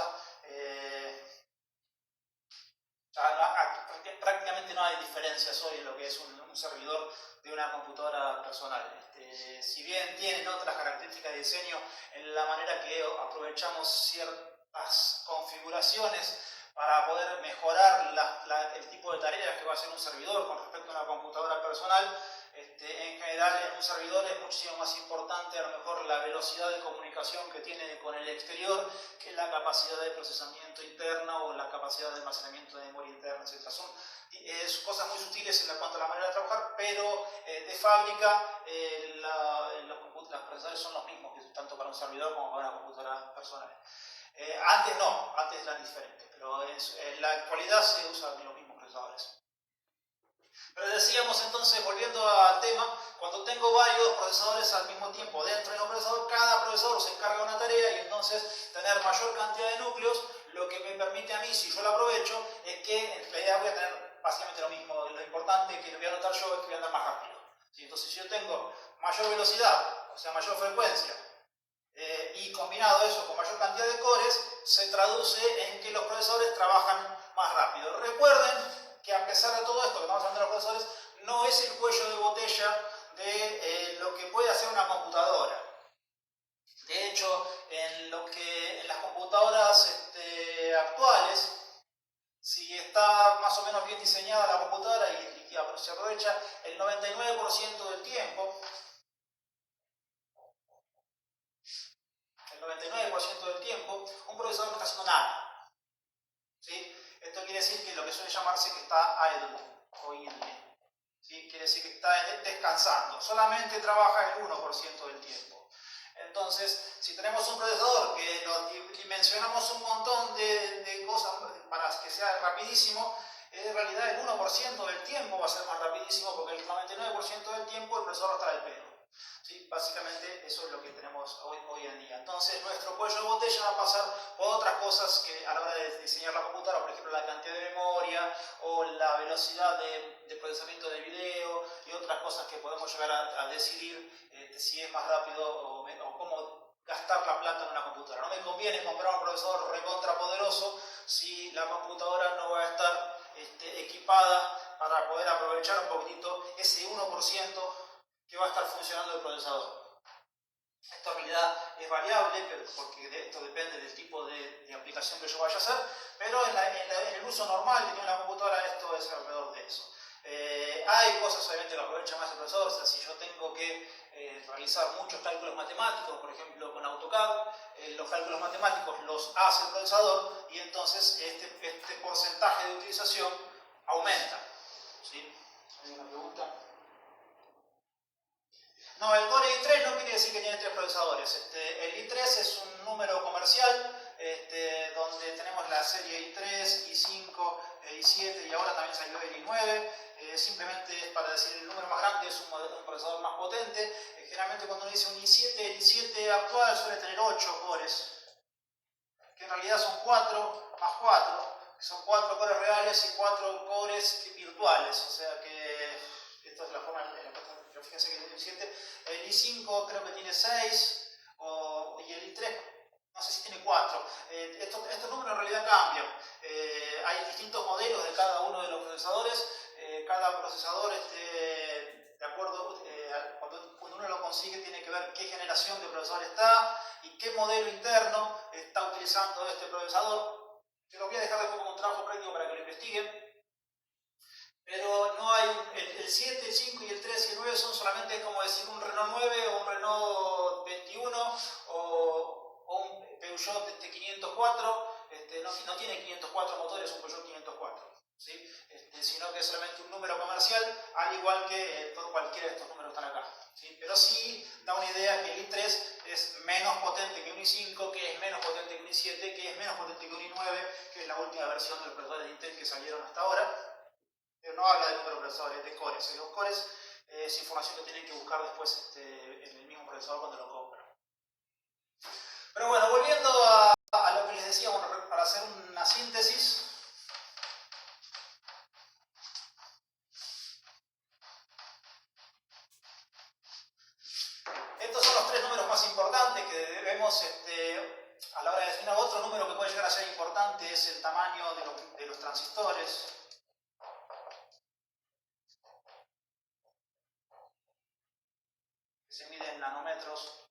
Prácticamente no hay diferencias hoy en lo que es un servidor de una computadora personal. Si bien tienen otras características de diseño en la manera que aprovechamos ciertas configuraciones para poder mejorar el tipo de tareas que va a hacer un servidor con respecto a una computadora personal, en general en un servidor es muchísimo más importante a lo mejor la velocidad de comunicación que tiene con el exterior que la capacidad de procesamiento interna o la capacidad de almacenamiento de memoria interna, etc. Son cosas muy sutiles en cuanto a la manera de trabajar, pero de fábrica los procesadores son los mismos, tanto para un servidor como para una computadora personal. Antes no, antes eran diferentes, pero en la actualidad se usan los mismos procesadores. Pero decíamos entonces, volviendo al tema, cuando tengo varios procesadores al mismo tiempo dentro de un procesador, cada procesador se encarga de una tarea y entonces tener mayor cantidad de núcleos, lo que me permite a mí, si yo lo aprovecho, es que en realidad voy a tener básicamente lo mismo. Lo importante que lo voy a notar yo es que voy a andar más rápido. ¿Sí? Entonces, si yo tengo mayor velocidad, o sea, mayor frecuencia, y combinado eso con mayor cantidad de cores, se traduce en que los procesadores trabajan más rápido. Recuerden que a pesar de todo esto que estamos hablando de los procesadores, no es el cuello de botella de lo que puede hacer una computadora. De hecho, en las computadoras actuales, si está más o menos bien diseñada la computadora y se aprovecha el 99% del tiempo, un procesador no está haciendo nada. ¿Sí? Esto quiere decir que lo que suele llamarse que está idle o idle. ¿Sí? Quiere decir que está descansando. Solamente trabaja el 1% del tiempo. Entonces, si tenemos un procesador que lo dimensionamos un montón de cosas para que sea rapidísimo, En realidad el 1% del tiempo va a ser más rapidísimo porque el 99% del tiempo el procesador va a estar al pedo. ¿Sí? Básicamente eso es lo que tenemos hoy en día. Entonces nuestro cuello de botella va a pasar por otras cosas que a la hora de diseñar la computadora, por ejemplo la cantidad de memoria o la velocidad de procesamiento del video y otras cosas que podemos llegar a decidir si es más rápido o cómo gastar la plata en una computadora. No me conviene comprar un procesador recontra poderoso si la computadora no va a estar equipada para poder aprovechar un poquitito ese 1% que va a estar funcionando el procesador. Esto en realidad es variable porque esto depende del tipo de aplicación que yo vaya a hacer, pero en el uso normal que tiene una computadora esto es alrededor de eso. Hay cosas obviamente que aprovechan más el procesador, o sea, si yo tengo que realizar muchos cálculos matemáticos, por ejemplo con AutoCAD, los cálculos matemáticos los hace el procesador y entonces este porcentaje de utilización aumenta. ¿Sí? ¿Hay una pregunta? No, el Core i3 no quiere decir que tiene 3 procesadores. El i3 es un número comercial donde tenemos la serie i3, i5, i7 y ahora también salió el i9. Simplemente es para decir el número más grande es un procesador más potente. Generalmente cuando uno dice un i7, el i7 actual suele tener 8 cores, que en realidad son 4 más 4, que son 4 cores reales y 4 cores virtuales. O sea que esta es la forma en la que fíjense que el i7, el i5 creo que tiene 6 y el i3 no sé si tiene 4. Estos números en realidad cambian. Hay distintos modelos de cada uno de los procesadores. Cada procesador, de acuerdo, cuando uno lo consigue, tiene que ver qué generación de procesador está y qué modelo interno está utilizando este procesador. Te lo voy a dejar después como un trabajo práctico para que lo investiguen. Pero no hay el 7, el 5 y el 3 y el 9 son solamente como decir un Renault 9 o un Renault 21 o un Peugeot 504. No tiene 504 motores, un Peugeot 504. ¿Sí? Sino que es solamente un número comercial, al igual que cualquiera de estos números que están acá. ¿Sí? Pero sí da una idea que el i3 es menos potente que un i5, que es menos potente que un i7, que es menos potente que un i9, que es la última versión del procesador de Intel que salieron hasta ahora. Pero no habla de número de procesadores, de cores. Los cores es información que tienen que buscar después en el mismo procesador cuando lo compran. Pero bueno, volviendo a lo que les decía, bueno, para hacer una síntesis. Estos son los 3 números más importantes que debemos, a la hora de definir. Otro número que puede llegar a ser importante es el tamaño de los transistores. Se mide en nanómetros.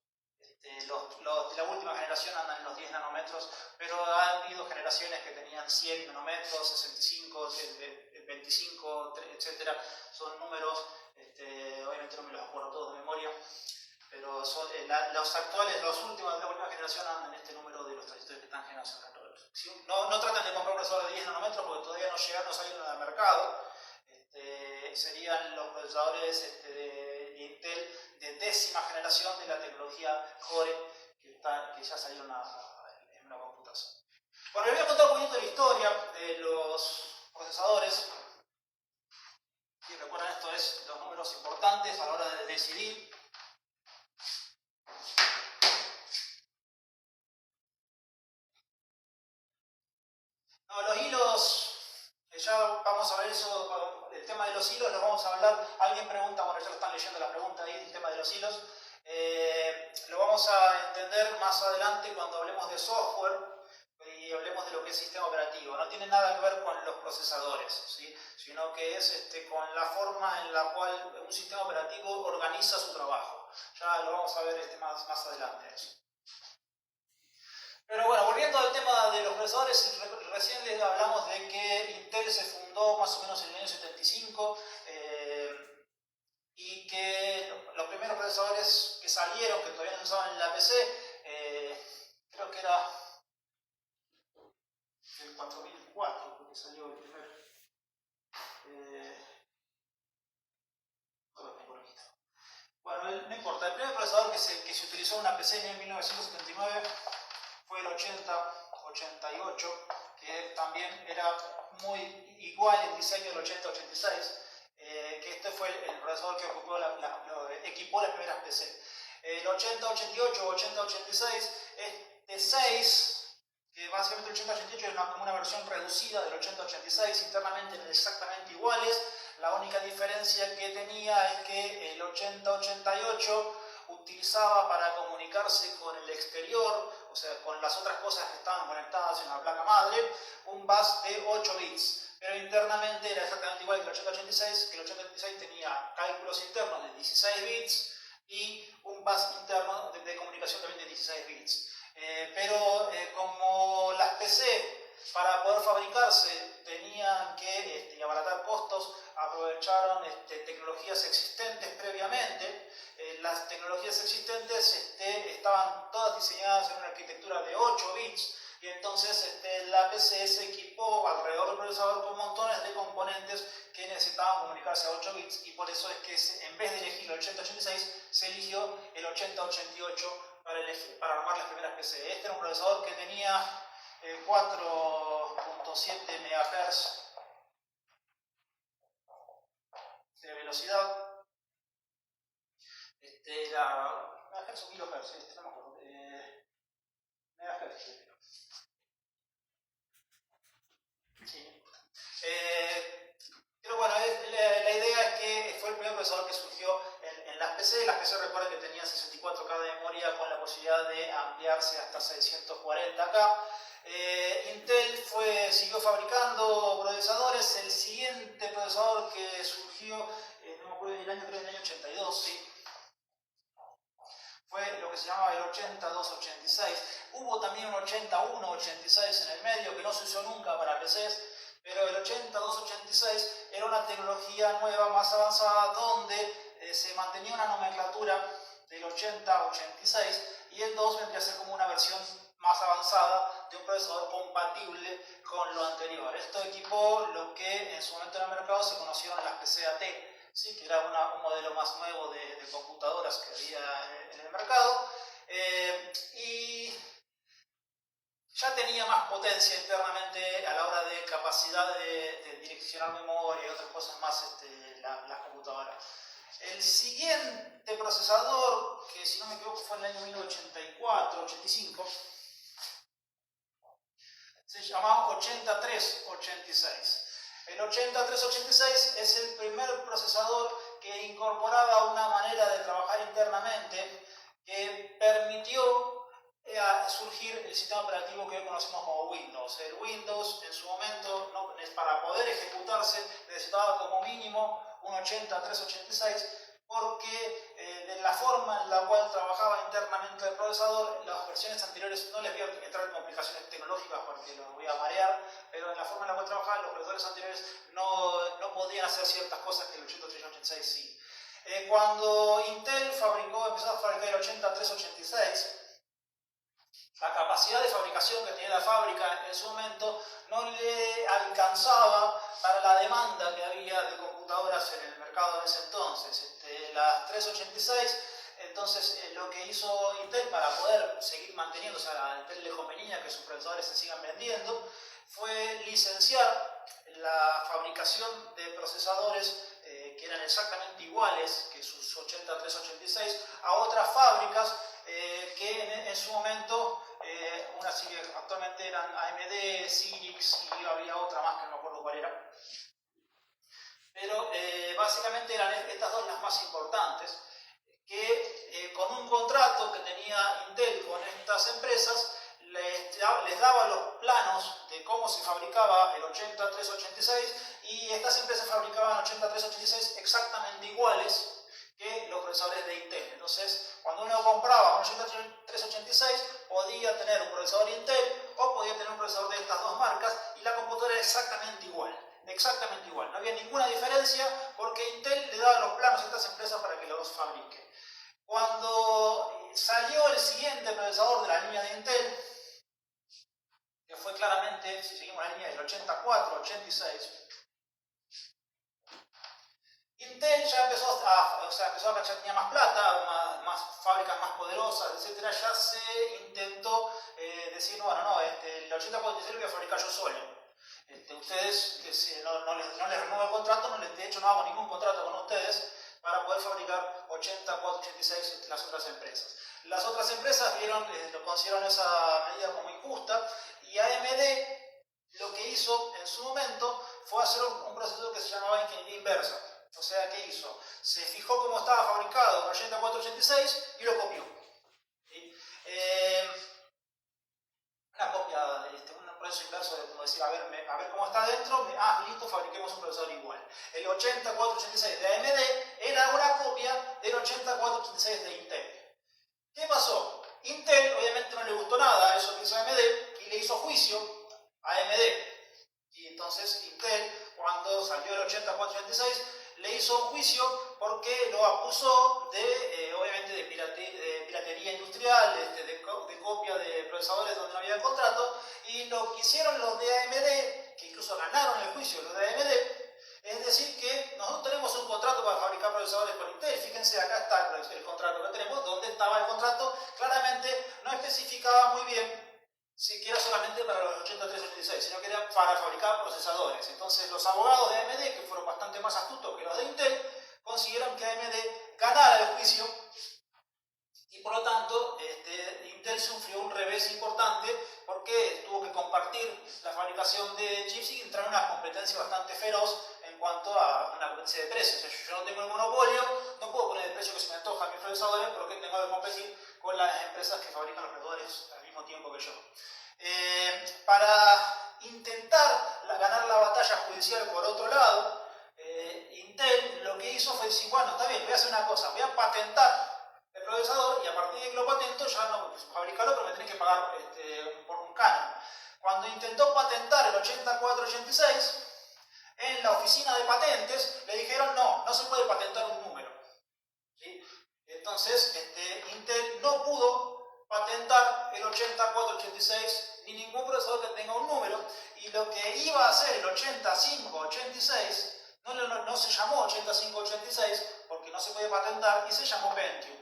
Los de la última generación andan en los 10 nanómetros, pero ha habido generaciones que tenían 100 nanómetros, 65, 25, etc. Son números, obviamente no me los acuerdo todos de memoria, pero son, los actuales, los últimos de la última generación andan en este número de los transistores que están generados. No tratan de comprar un procesador de 10 nanómetros porque todavía no salieron al mercado. Serían los procesadores de Intel de 10ª generación de la tecnología Core que ya salieron en una computación. Bueno, les voy a contar un poquito de la historia de los procesadores. Si recuerdan, esto es los números importantes a la hora de decidir. No, los hilos, ya vamos a ver eso, el tema de los hilos lo vamos a hablar. Alguien pregunta, bueno, ya lo están leyendo la pregunta ahí, el tema de los hilos. Lo vamos a entender más adelante cuando hablemos de software y hablemos de lo que es sistema operativo. No tiene nada que ver con los procesadores, ¿sí? Sino que es con la forma en la cual un sistema operativo organiza su trabajo. Ya lo vamos a ver más adelante eso. Pero bueno, volviendo al tema de los procesadores, recién les hablamos de que Intel se fundó más o menos en el año 75 y que los primeros procesadores que salieron, que todavía no se usaban en la PC, creo que era el 4004, porque salió el primer. Bueno, no importa, el primer procesador que se utilizó en una PC en 1979 fue el 8088, que también era muy igual en diseño del 8086, que este fue el procesador que equipó las primeras PC. El 8088 o 8086 es de 6, que básicamente el 8088 es como una versión reducida del 8086, internamente eran exactamente iguales. La única diferencia que tenía es que el 8088 utilizaba para comunicarse con el exterior, o sea, con las otras cosas que estaban conectadas en la placa madre, un bus de 8 bits. Pero internamente era exactamente igual que el 8086, que el 8086 tenía cálculos internos de 16 bits y un bus interno de comunicación también de 16 bits. Pero como las PC para poder fabricarse tenían que abaratar costos, aprovecharon tecnologías existentes previamente. Las tecnologías existentes estaban todas diseñadas en una arquitectura de 8 bits y entonces la PC se equipó alrededor del procesador con montones de componentes que necesitaban comunicarse a 8 bits y por eso es que en vez de elegir el 8086 se eligió el 8088 para armar las primeras PC. Este era un procesador que tenía 4.7 MHz de velocidad. MHz o kilohertz, no me acuerdo. MHz. Sí. Pero bueno, la idea es que fue el primer procesador que surgió en las PC. Las PC recuerden que tenían 64K de memoria con la posibilidad de ampliarse hasta 640K. Intel siguió fabricando procesadores. El siguiente procesador que surgió, no me acuerdo del año, creo en el año 82, ¿sí? Fue lo que se llamaba el 8286. Hubo también un 8186 en el medio que no se usó nunca para PCs, pero el 8286 era una tecnología nueva, más avanzada, donde se mantenía una nomenclatura del 8086 y el 2 vendría a ser como una versión más avanzada de un procesador compatible con lo anterior. Esto equipó lo que en su momento en el mercado se conocieron las PCAT, ¿sí? Que era un modelo más nuevo de computadoras que había en el mercado, y ya tenía más potencia internamente a la hora de capacidad de direccionar memoria y otras cosas más las computadoras. El siguiente procesador, que si no me equivoco fue en el año 1984-85, se llamaba 8386. El 8386 es el primer procesador que incorporaba una manera de trabajar internamente que permitió surgir el sistema operativo que hoy conocemos como Windows. El Windows en su momento, para poder ejecutarse, necesitaba como mínimo un 8386 porque de la forma en la cual trabajaba internamente el procesador, las versiones anteriores, no les voy a entrar en complicaciones tecnológicas porque los voy a marear, pero en la forma en la cual trabajaban los procesadores anteriores no podían hacer ciertas cosas que el 8386 sí. Cuando Intel empezó a fabricar el 8386, la capacidad de fabricación que tenía la fábrica en su momento no le alcanzaba para la demanda que había de computadoras en el mercado en ese entonces. Las 386, entonces lo que hizo Intel para poder seguir manteniendo, o sea, a Intel le convenía que sus procesadores se sigan vendiendo, fue licenciar la fabricación de procesadores que eran exactamente iguales que sus 8386 a otras fábricas que en su momento, unas sí que actualmente eran AMD, Cyrix y había otra más que no me acuerdo cuál era. Pero básicamente eran estas dos las más importantes, que con un contrato que tenía Intel con estas empresas, les daba los planos de cómo se fabricaba el 8386 y estas empresas fabricaban 8386 exactamente iguales que los procesadores de Intel. Entonces, cuando uno compraba un 8386, podía tener un procesador Intel o podía tener un procesador de estas dos marcas y la computadora era exactamente igual. Exactamente igual. No había ninguna diferencia porque Intel le daba los planos a estas empresas para que los fabriquen. Cuando salió el siguiente procesador de la línea de Intel, que fue claramente, si seguimos la línea del 84-86, Intel ya empezó ya tenía más plata, más fábricas más poderosas, etcétera. Ya se intentó decir, bueno, no, el 8046 lo voy a fabricar yo solo. Ustedes, no les renuevo el contrato, de hecho no hago ningún contrato con ustedes para poder fabricar 80, 486 las otras empresas. Las otras empresas lo consideraron esa medida como injusta y AMD lo que hizo en su momento fue hacer un proceso que se llamaba ingeniería inversa. O sea, ¿qué hizo? Se fijó cómo estaba fabricado el 8486 y lo copió. ¿Sí? Una copia, un proceso inverso de como decir, a ver cómo está adentro, listo, fabriquemos un procesador igual. El 8486 de AMD era una copia del 8486 de Intel. ¿Qué pasó? Intel obviamente no le gustó nada a eso que hizo AMD y le hizo juicio a AMD. Y entonces Intel, cuando salió el 8486, le hizo un juicio porque lo acusó obviamente de piratería industrial, de copia de procesadores donde no había contrato, y lo que hicieron los de AMD, que incluso ganaron el juicio los de AMD, es decir que nosotros tenemos un contrato para fabricar procesadores con Intel. Fíjense, acá está el contrato que tenemos. ¿Dónde estaba el contrato? Claramente no especificaba muy bien que era solamente para los 8386, sino que era para fabricar procesadores. Entonces los abogados de AMD, que fueron bastante más astutos que los de Intel, consiguieron que AMD ganara el juicio y por lo tanto Intel sufrió un revés importante porque tuvo que compartir la fabricación de chips y entrar en una competencia bastante feroz en cuanto a una competencia de precios. O sea, yo no tengo el monopolio, no puedo poner el precio que se me antoja a mis procesadores porque tengo que competir con las empresas que fabrican los procesadores al mismo tiempo que yo. Para intentar ganar la batalla judicial por otro lado, Intel lo que hizo fue decir, bueno, está bien, voy a hacer una cosa, voy a patentar el procesador y a partir de que lo patento ya no fabricarlo, pero me tenés que pagar por un canon. Cuando intentó patentar el 8486, en la oficina de patentes le dijeron no se puede patentar un número. ¿Sí? Entonces Intel no pudo patentar el 8486 ni ningún procesador que tenga un número, y lo que iba a hacer el 8586 no se llamó 8586 porque no se puede patentar y se llamó Pentium.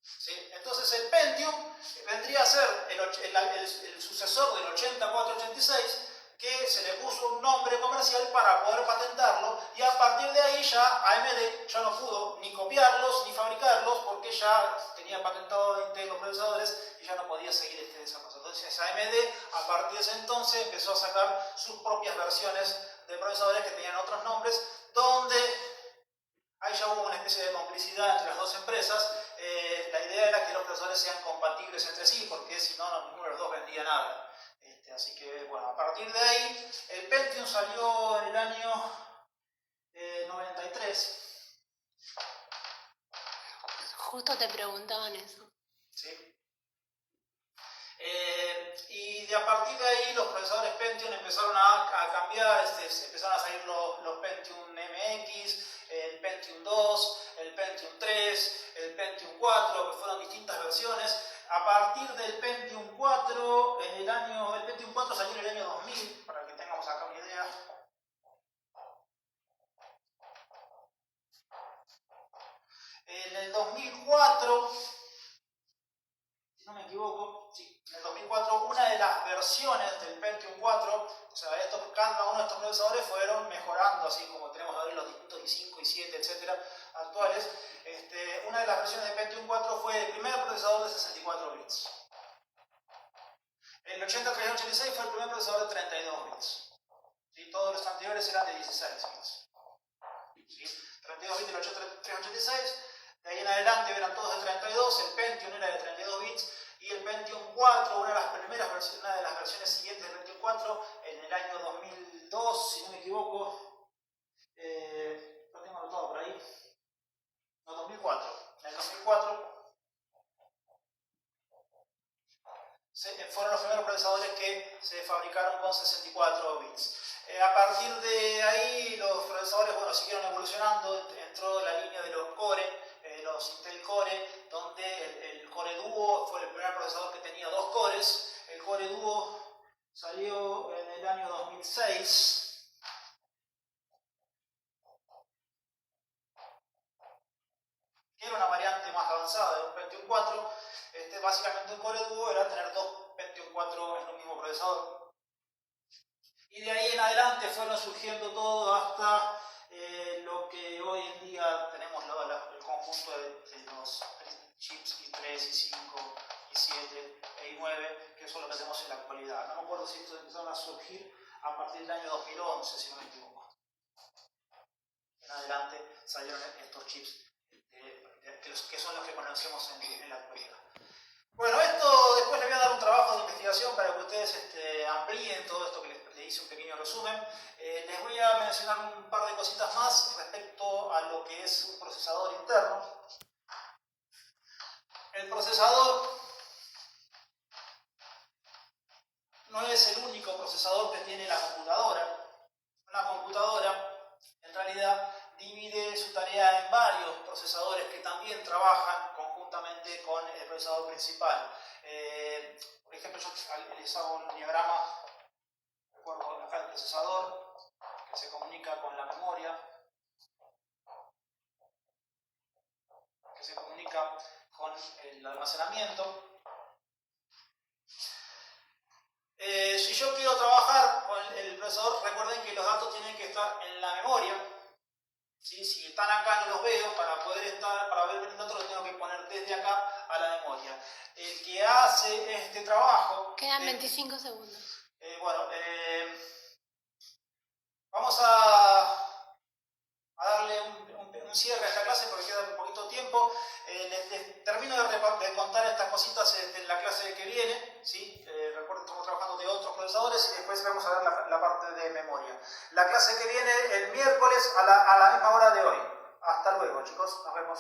¿Sí? Entonces el Pentium vendría a ser el sucesor del 8486, que se le puso un nombre comercial para poder patentarlo, y a partir de ahí ya AMD ya no pudo ni copiarlos ni fabricarlos porque ya tenía patentado Intel los procesadores y ya no podía seguir desarrollo. Entonces AMD a partir de ese entonces empezó a sacar sus propias versiones de procesadores que tenían otros nombres, donde ahí ya hubo una especie de complicidad entre las dos empresas. La idea era que los procesadores sean compatibles entre sí, porque si no, ninguno de los dos vendía nada. Así que, bueno, a partir de ahí, el Pentium salió en el año 93. Justo te preguntaban eso. ¿Sí? Y a partir de ahí los procesadores Pentium empezaron a cambiar, empezaron a salir los Pentium MX, el Pentium 2, el Pentium 3, el Pentium 4, que fueron distintas versiones. A partir del Pentium 4, el Pentium 4 salió en el año 2000, para que tengamos acá una idea. En el 2004, si no me equivoco, sí, en el 2004 una de las versiones del Pentium 4, o sea, cada uno de estos procesadores fueron mejorando, así como tenemos ahora los distintos i5, i7, etcétera, actuales. Una de las versiones de Pentium 4 fue el primer procesador de 64 bits. El 8386 fue el primer procesador de 32 bits. ¿Sí? Todos los anteriores eran de 16 bits. ¿Sí? 32 bits del 8386. De ahí en adelante eran todos de 32, el Pentium era de 32 bits y el Pentium 4, una de las versiones siguientes del Pentium 4, en el año 2002, si no me equivoco, lo tengo anotado por ahí, no, 2004, en el 2004 fueron los primeros procesadores que se fabricaron con 64 bits. A partir de ahí los procesadores siguieron evolucionando, entró la línea de los Core, los Intel Core, donde el Core Duo fue el primer procesador que tenía dos cores. El Core Duo salió en el año 2006. que era una variante más avanzada de un Pentium 4. Básicamente un Core Duo era tener dos Pentium 4 en un mismo procesador. Y de ahí en adelante fueron surgiendo todo hasta lo que hoy en día tenemos el conjunto de los chips i3, i5, i7 e i9, que son lo que tenemos en la actualidad. No me acuerdo si estos empezaron a surgir a partir del año 2011, si no me equivoco. En adelante salieron estos chips, que son los que conocemos en la actualidad. Bueno, esto después les voy a dar un trabajo de investigación para que ustedes amplíen todo esto que les hice un pequeño resumen. Les voy a mencionar un par de cositas más respecto a lo que es un procesador interno. El procesador no es el único procesador que tiene la computadora. Una computadora, en realidad, divide su tarea en varios procesadores que también trabajan conjuntamente con el procesador principal. Por ejemplo, yo les hago un diagrama. Recuerdo acá el procesador que se comunica con la memoria, que se comunica con el almacenamiento. Si yo quiero trabajar con el procesador, recuerden que los datos tienen que estar en la memoria. ¿Sí? Si están acá no los veo, para ver el dato los tengo que poner desde acá a la memoria. El que hace este trabajo... Quedan 25 segundos. Vamos a darle un cierre a esta clase porque queda un poquito tiempo. Les termino de contar estas cositas en la clase que viene, ¿sí? Recuerden que estamos trabajando de otros procesadores y después vamos a ver la parte de memoria. La clase que viene el miércoles a la misma hora de hoy. Hasta luego, chicos. Nos vemos.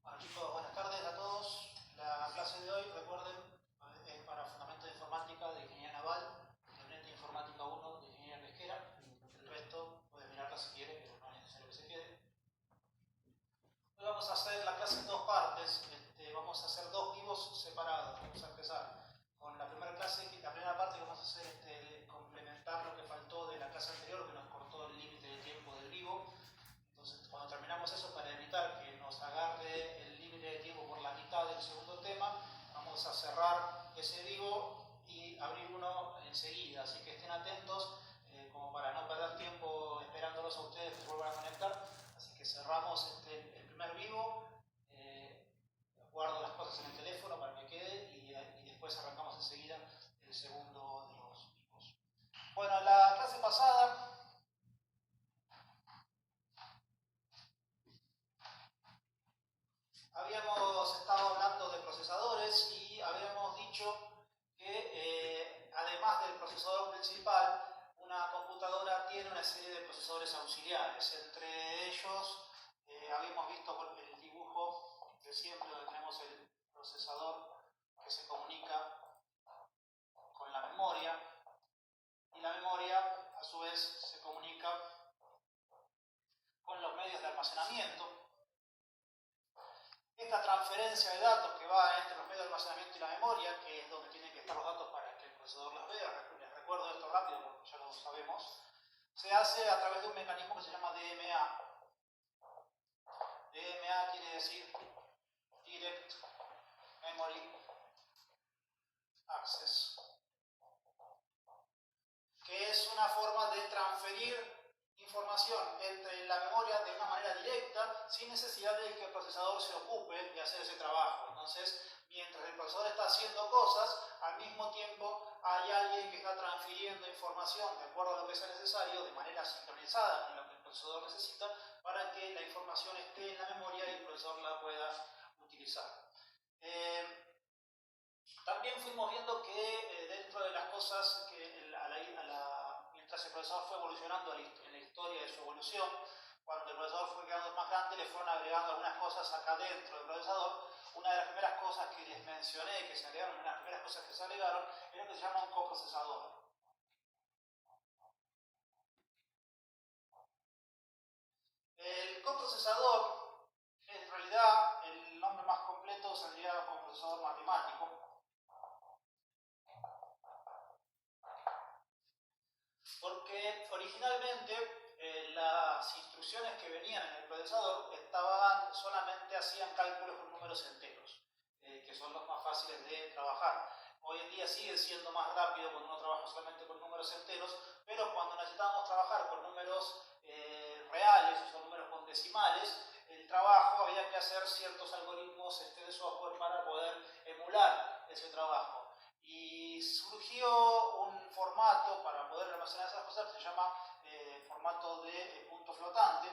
Bueno, chicos, buenas tardes a todos. La clase de hoy, recuerden, es para Fundamento de Informática de Ingeniería Naval, Gabinete de Informática 1 de Ingeniería Pesquera. El resto pueden mirarla si quieren, pero no es necesario que se quede. Hoy vamos a hacer la clase en dos partes. Vamos a hacer dos vivos separados. Vamos a empezar con la primera clase, la primera parte que vamos a hacer complementar lo que faltó de la clase anterior, que nos cortó el límite de tiempo del vivo. Entonces, cuando terminamos eso, para evitar que nos agarre el límite de tiempo por la mitad del segundo tema, vamos a cerrar ese vivo y abrir uno enseguida. Así que estén atentos, como para no perder tiempo esperándolos a ustedes que se vuelvan a conectar. Así que cerramos el primer vivo, guardo las cosas en el teléfono para que quede y después arrancamos enseguida el segundo de los vivos. Bueno, la clase pasada habíamos estado hablando de procesadores y habíamos dicho que además del procesador principal, una computadora tiene una serie de procesadores auxiliares. Entre ellos habíamos visto el dibujo de siempre, donde tenemos el procesador que se comunica con la memoria y la memoria a su vez se comunica con los medios de almacenamiento. Esta transferencia de datos que va entre los medios de almacenamiento y la memoria, que es donde tienen que estar los datos para que el procesador los vea, les recuerdo esto rápido porque ya lo sabemos, se hace a través de un mecanismo que se llama DMA. DMA quiere decir Direct Memory Access, que es una forma de transferir información entre la memoria de una manera directa sin necesidad de que el procesador se ocupe de hacer ese trabajo. Entonces, mientras el procesador está haciendo cosas, al mismo tiempo hay alguien que está transfiriendo información de acuerdo a lo que sea necesario, de manera sincronizada con lo que el procesador necesita, para que la información esté en la memoria y el procesador la pueda utilizar. También fuimos viendo que dentro de las cosas que mientras el procesador fue evolucionando en la historia de su evolución, cuando el procesador fue quedando más grande, le fueron agregando algunas cosas acá dentro del procesador. Una de las primeras cosas que les mencioné, que se agregaron, una de las primeras cosas que se agregaron, es lo que se llama un coprocesador. El coprocesador, en realidad, el nombre más completo sería coprocesador matemático. Porque originalmente las instrucciones que venían en el procesador estaban, solamente hacían cálculos con números enteros, que son los más fáciles de trabajar. Hoy en día sigue siendo más rápido cuando uno trabaja solamente con números enteros, pero cuando necesitamos trabajar con números reales, o sea, números con decimales, el trabajo había que hacer ciertos algoritmos de software para poder emular ese trabajo. Y surgió un formato para poder almacenar esas cosas que se llama formato de punto flotante.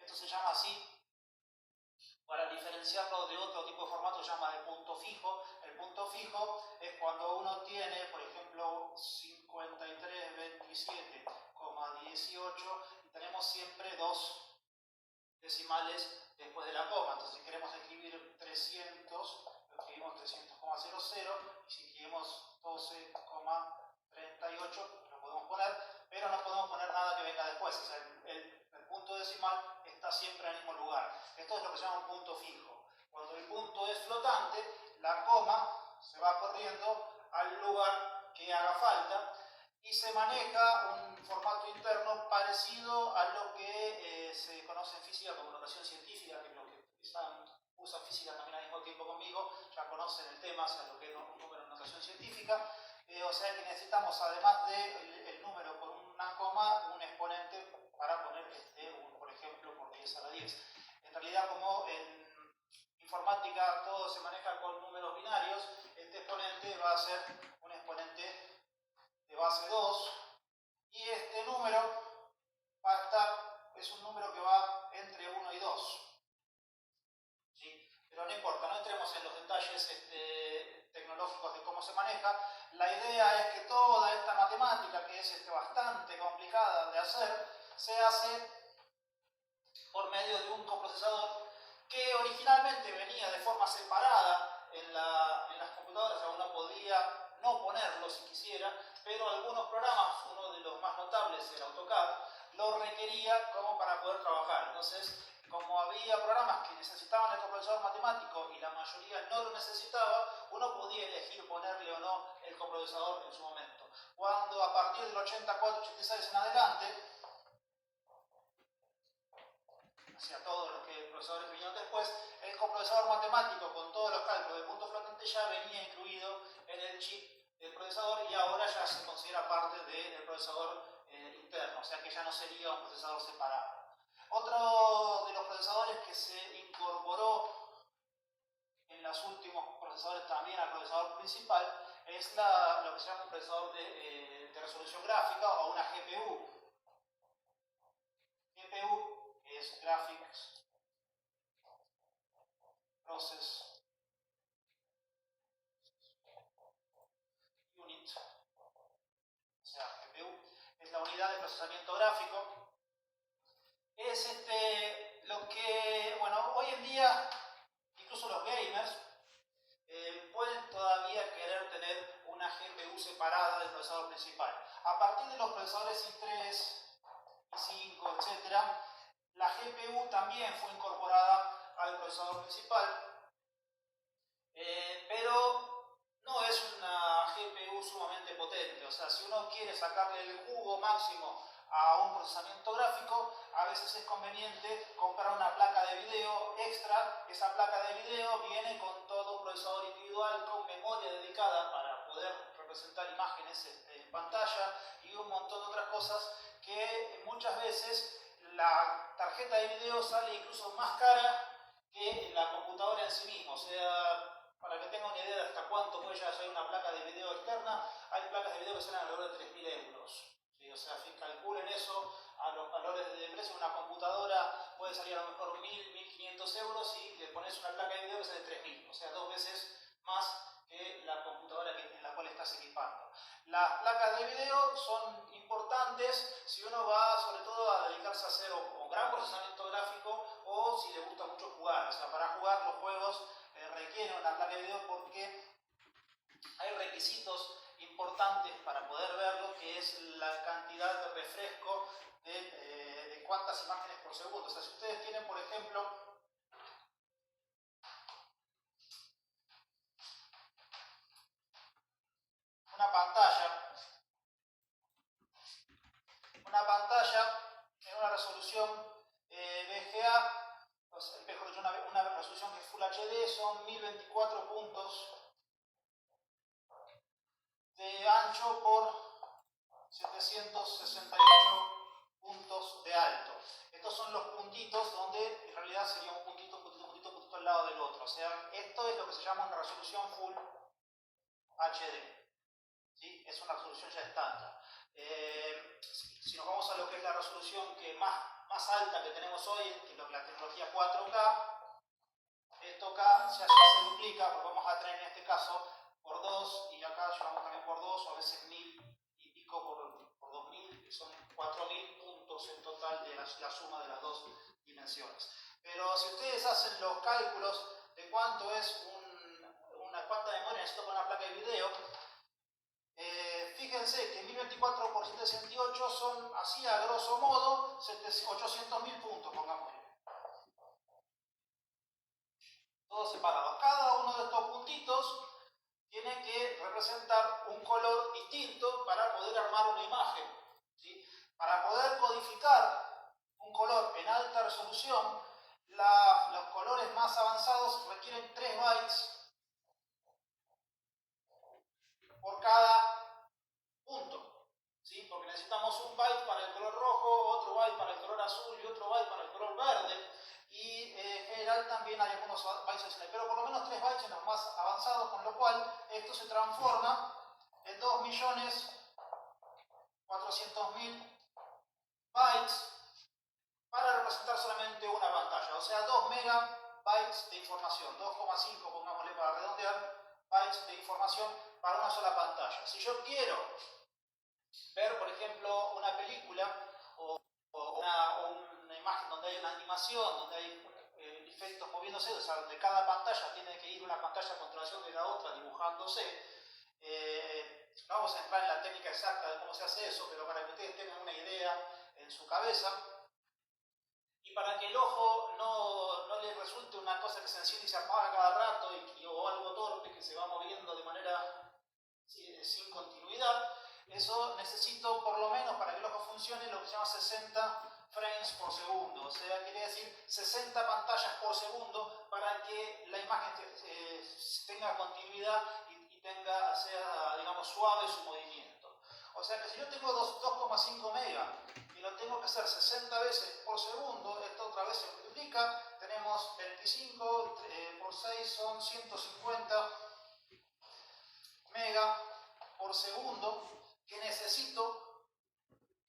Esto se llama así para diferenciarlo de otro tipo de formato, se llama de punto fijo. El punto fijo es cuando uno tiene, por ejemplo, 5327,18 y tenemos siempre dos decimales después de la coma. Entonces, si queremos escribir 300, lo escribimos 300,00, y si escribimos 12,38, lo podemos poner, pero no podemos poner nada que venga después. O sea, el punto decimal está siempre en el mismo lugar. Esto es lo que se llama un punto fijo. Cuando el punto es flotante, la coma se va corriendo al lugar que haga falta y se maneja un formato interno parecido a lo que se conoce en física como notación científica, que es lo que usan física también al mismo tiempo conmigo, ya conocen el tema, o sea, lo que es un número en notación científica, o sea que necesitamos, además del número con una coma, un exponente para poner por ejemplo, por 10 a la 10. En realidad, como en informática todo se maneja con números binarios, este exponente va a ser un exponente de base 2, y este número va a estar, es un número que va entre 1 y 2. ¿Sí? Pero no importa, no entremos en los detalles tecnológicos de cómo se maneja. La idea es que toda esta matemática, que es bastante complicada de hacer, se hace por medio de un coprocesador que originalmente venía de forma separada en las computadoras. Uno podía no ponerlo si quisiera, pero algunos programas, uno de los más notables, el AutoCAD, lo requería como para poder trabajar. Entonces, como había programas que necesitaban el coprocesador matemático y la mayoría no lo necesitaba, uno podía elegir ponerle o no el coprocesador en su momento. Cuando a partir del 84-86 en adelante, hacia todos los procesadores vinieron después, el coprocesador matemático con todos los cálculos de punto flotante ya venía incluido en el chip del procesador y ahora ya se considera parte del procesador interno, o sea que ya no sería un procesador separado. Otro de los procesadores que se incorporó en los últimos procesadores también al procesador principal es lo que se llama un procesador de resolución gráfica o una GPU. GPU es Graphics Process Unit, o sea, GPU, es la unidad de procesamiento gráfico. Es lo que, bueno, hoy en día, incluso los gamers pueden todavía querer tener una GPU separada del procesador principal. A partir de los procesadores i3, i5, etc., la GPU también fue incorporada al procesador principal, pero no es una GPU sumamente potente. O sea, si uno quiere sacarle el jugo máximo a un procesamiento gráfico, a veces es conveniente comprar una placa de video extra. Esa placa de video viene con todo un procesador individual, con memoria dedicada para poder representar imágenes en pantalla y un montón de otras cosas que muchas veces la tarjeta de video sale incluso más cara que la computadora en sí misma. O sea, para que tengan una idea de hasta cuánto puede llegar a ser una placa de video externa, hay placas de video que salen alrededor de 3.000 euros. ¿Sí? O sea, calculen eso a los valores de precio. Una computadora puede salir a lo mejor 1.000, 1.500 euros y le pones una placa de video que sale 3.000. O sea, 2 veces más que la computadora en la cual estás equipando. Las placas de video son importantes si uno va sobre todo a dedicarse a hacer un gran procesamiento gráfico o si le gusta mucho jugar. O sea, para jugar los juegos requieren una placa de video porque hay requisitos importantes para poder verlo, que es la cantidad de refresco de cuántas imágenes por segundo. O sea, si ustedes tienen, por ejemplo, una pantalla en una resolución VGA, o sea, mejor dicho, una resolución que es Full HD, son 1024 puntos de ancho por 768 puntos de alto. Estos son los puntitos donde en realidad sería un puntito, un puntito, un puntito, un puntito al lado del otro. O sea, esto es lo que se llama una resolución Full HD. ¿Sí? Es una resolución ya estándar. Si nos vamos a lo que es la resolución que más alta que tenemos hoy, que es la tecnología 4K, esto acá se duplica, porque vamos a traer en este caso por 2 y acá llevamos también por 2 o a veces 1000 y pico por 2000, que son 4000 puntos en total de la suma de las dos dimensiones. Pero si ustedes hacen los cálculos de cuánto es cuánta memoria necesito con una placa de video, fíjense que 1024 por 768 son, así a grosso modo, 800.000 puntos, pongámosle. Todos separados. Cada uno de estos puntitos tiene que representar un color distinto para poder armar una imagen. ¿Sí? Para poder codificar un color en alta resolución, los colores más avanzados requieren 3 bytes por cada punto. ¿Sí? Porque necesitamos un byte para el color rojo, otro byte para el color azul y otro byte para el color verde. Y en general también hay algunos bytes adicionales, pero por lo menos 3 bytes en los más avanzados, con lo cual esto se transforma en 2.400.000 bytes para representar solamente una pantalla, o sea, 2 megabytes de información, 2,5 pongámosle para redondear, bytes de información para una sola pantalla. Si yo quiero ver, por ejemplo, una película o una imagen donde hay una animación, donde hay efectos moviéndose, o sea, donde cada pantalla tiene que ir una pantalla a continuación de la otra dibujándose. No vamos a entrar en la técnica exacta de cómo se hace eso, pero para que ustedes tengan una idea en su cabeza y para que el ojo no les resulte una cosa que se enciende y se apaga cada rato o algo torpe que se va moviendo de manera sin continuidad, eso necesito por lo menos para que el ojo funcione lo que se llama 60 frames por segundo, o sea, quiere decir 60 pantallas por segundo para que la imagen tenga continuidad y sea, digamos, suave su movimiento. O sea que si yo tengo 2,5 megas y lo tengo que hacer 60 veces por segundo, esto otra vez se multiplica, tenemos 25 por 6 son 150 megas por segundo que necesito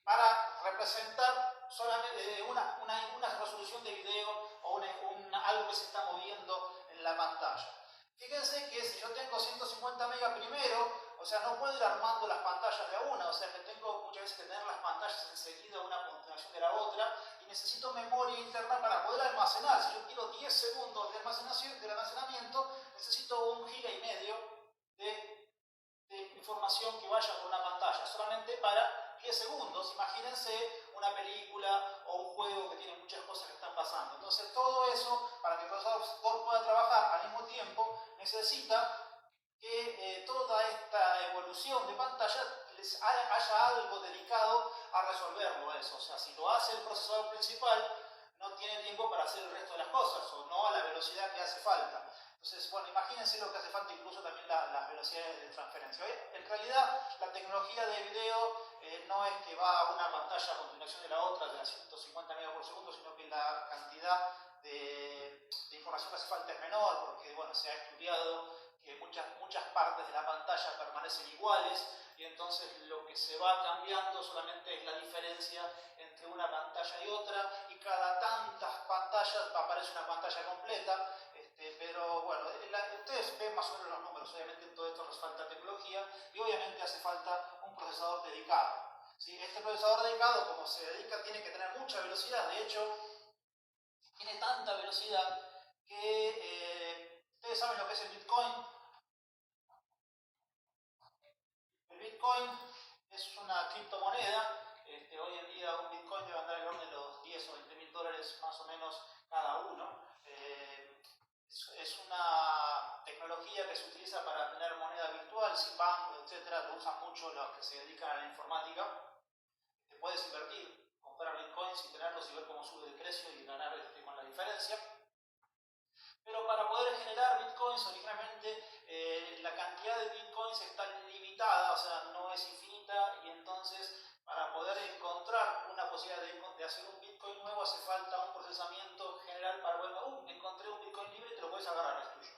para representar solamente una resolución de video o algo que se está moviendo en la pantalla. Fíjense que si yo tengo 150 megas primero, o sea, no puedo ir armando las pantallas de a una, o sea que tengo muchas veces que tener las pantallas enseguida una a continuación de la otra, y necesito memoria interna para poder almacenar. Si yo quiero 10 segundos de almacenamiento, necesito 1,5 GB de información que vaya por una pantalla, solamente para 10 segundos. Imagínense una película o un juego que tiene muchas cosas que están pasando. Entonces todo eso, para que el procesador pueda trabajar al mismo tiempo, necesita que toda esta evolución de pantalla haya algo dedicado a resolverlo eso. O sea, si lo hace el procesador principal, no tiene tiempo para hacer el resto de las cosas, o no a la velocidad que hace falta. Entonces, bueno, imagínense lo que hace falta, incluso también las velocidades de transferencia. En realidad, la tecnología de video no es que va a una pantalla a continuación de la otra, de las 150 megas por segundo, sino que la cantidad de información que hace falta es menor, porque bueno, se ha estudiado que muchas partes de la pantalla permanecen iguales, y entonces lo que se va cambiando solamente es la diferencia entre una pantalla y otra, y cada tantas pantallas aparece una pantalla completa. Pero bueno, ustedes ven más o menos los números. Obviamente en todo esto nos falta tecnología y obviamente hace falta un procesador dedicado. ¿Sí? Este procesador dedicado, como se dedica, tiene que tener mucha velocidad. De hecho, tiene tanta velocidad que ustedes saben lo que es el Bitcoin. El Bitcoin es una criptomoneda. Hoy en día un Bitcoin debe andar en el orden de los 10 o 20 mil dólares más o menos cada uno. Es una tecnología que se utiliza para tener moneda virtual, SIPAM, etc. Lo usan mucho los que se dedican a la informática, que puedes invertir, comprar bitcoins y tenerlos y ver cómo sube de precio y ganar con la diferencia. Pero para poder generar bitcoins, originalmente la cantidad de bitcoins está limitada, o sea, no es infinita, y entonces para poder encontrar una posibilidad de hacer un bitcoin nuevo hace falta un procesamiento general para, bueno, encontré un bitcoin libre y te lo puedes agarrar, es tuyo.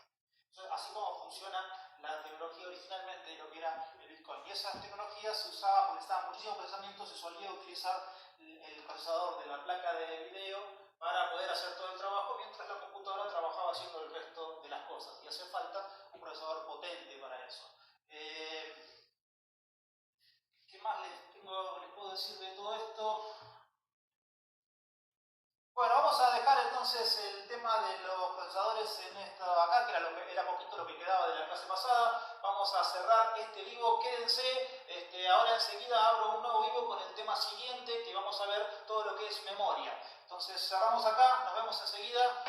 Entonces, así como funciona la tecnología originalmente de lo que era el bitcoin. Y esas tecnologías se usaban porque estaban muchísimo procesamiento, se solía utilizar el procesador de la placa de video para poder hacer todo el trabajo, mientras la computadora trabajaba haciendo el resto de las cosas. Y hace falta un procesador potente para eso. ¿Qué más les puedo decir de todo esto? Bueno, vamos a dejar entonces el tema de los procesadores en esta acá, que era poquito lo que quedaba de la clase pasada. Vamos a cerrar este vivo, quédense. Ahora enseguida abro un nuevo vivo con el tema siguiente, que vamos a ver todo lo que es memoria. Entonces cerramos acá, nos vemos enseguida.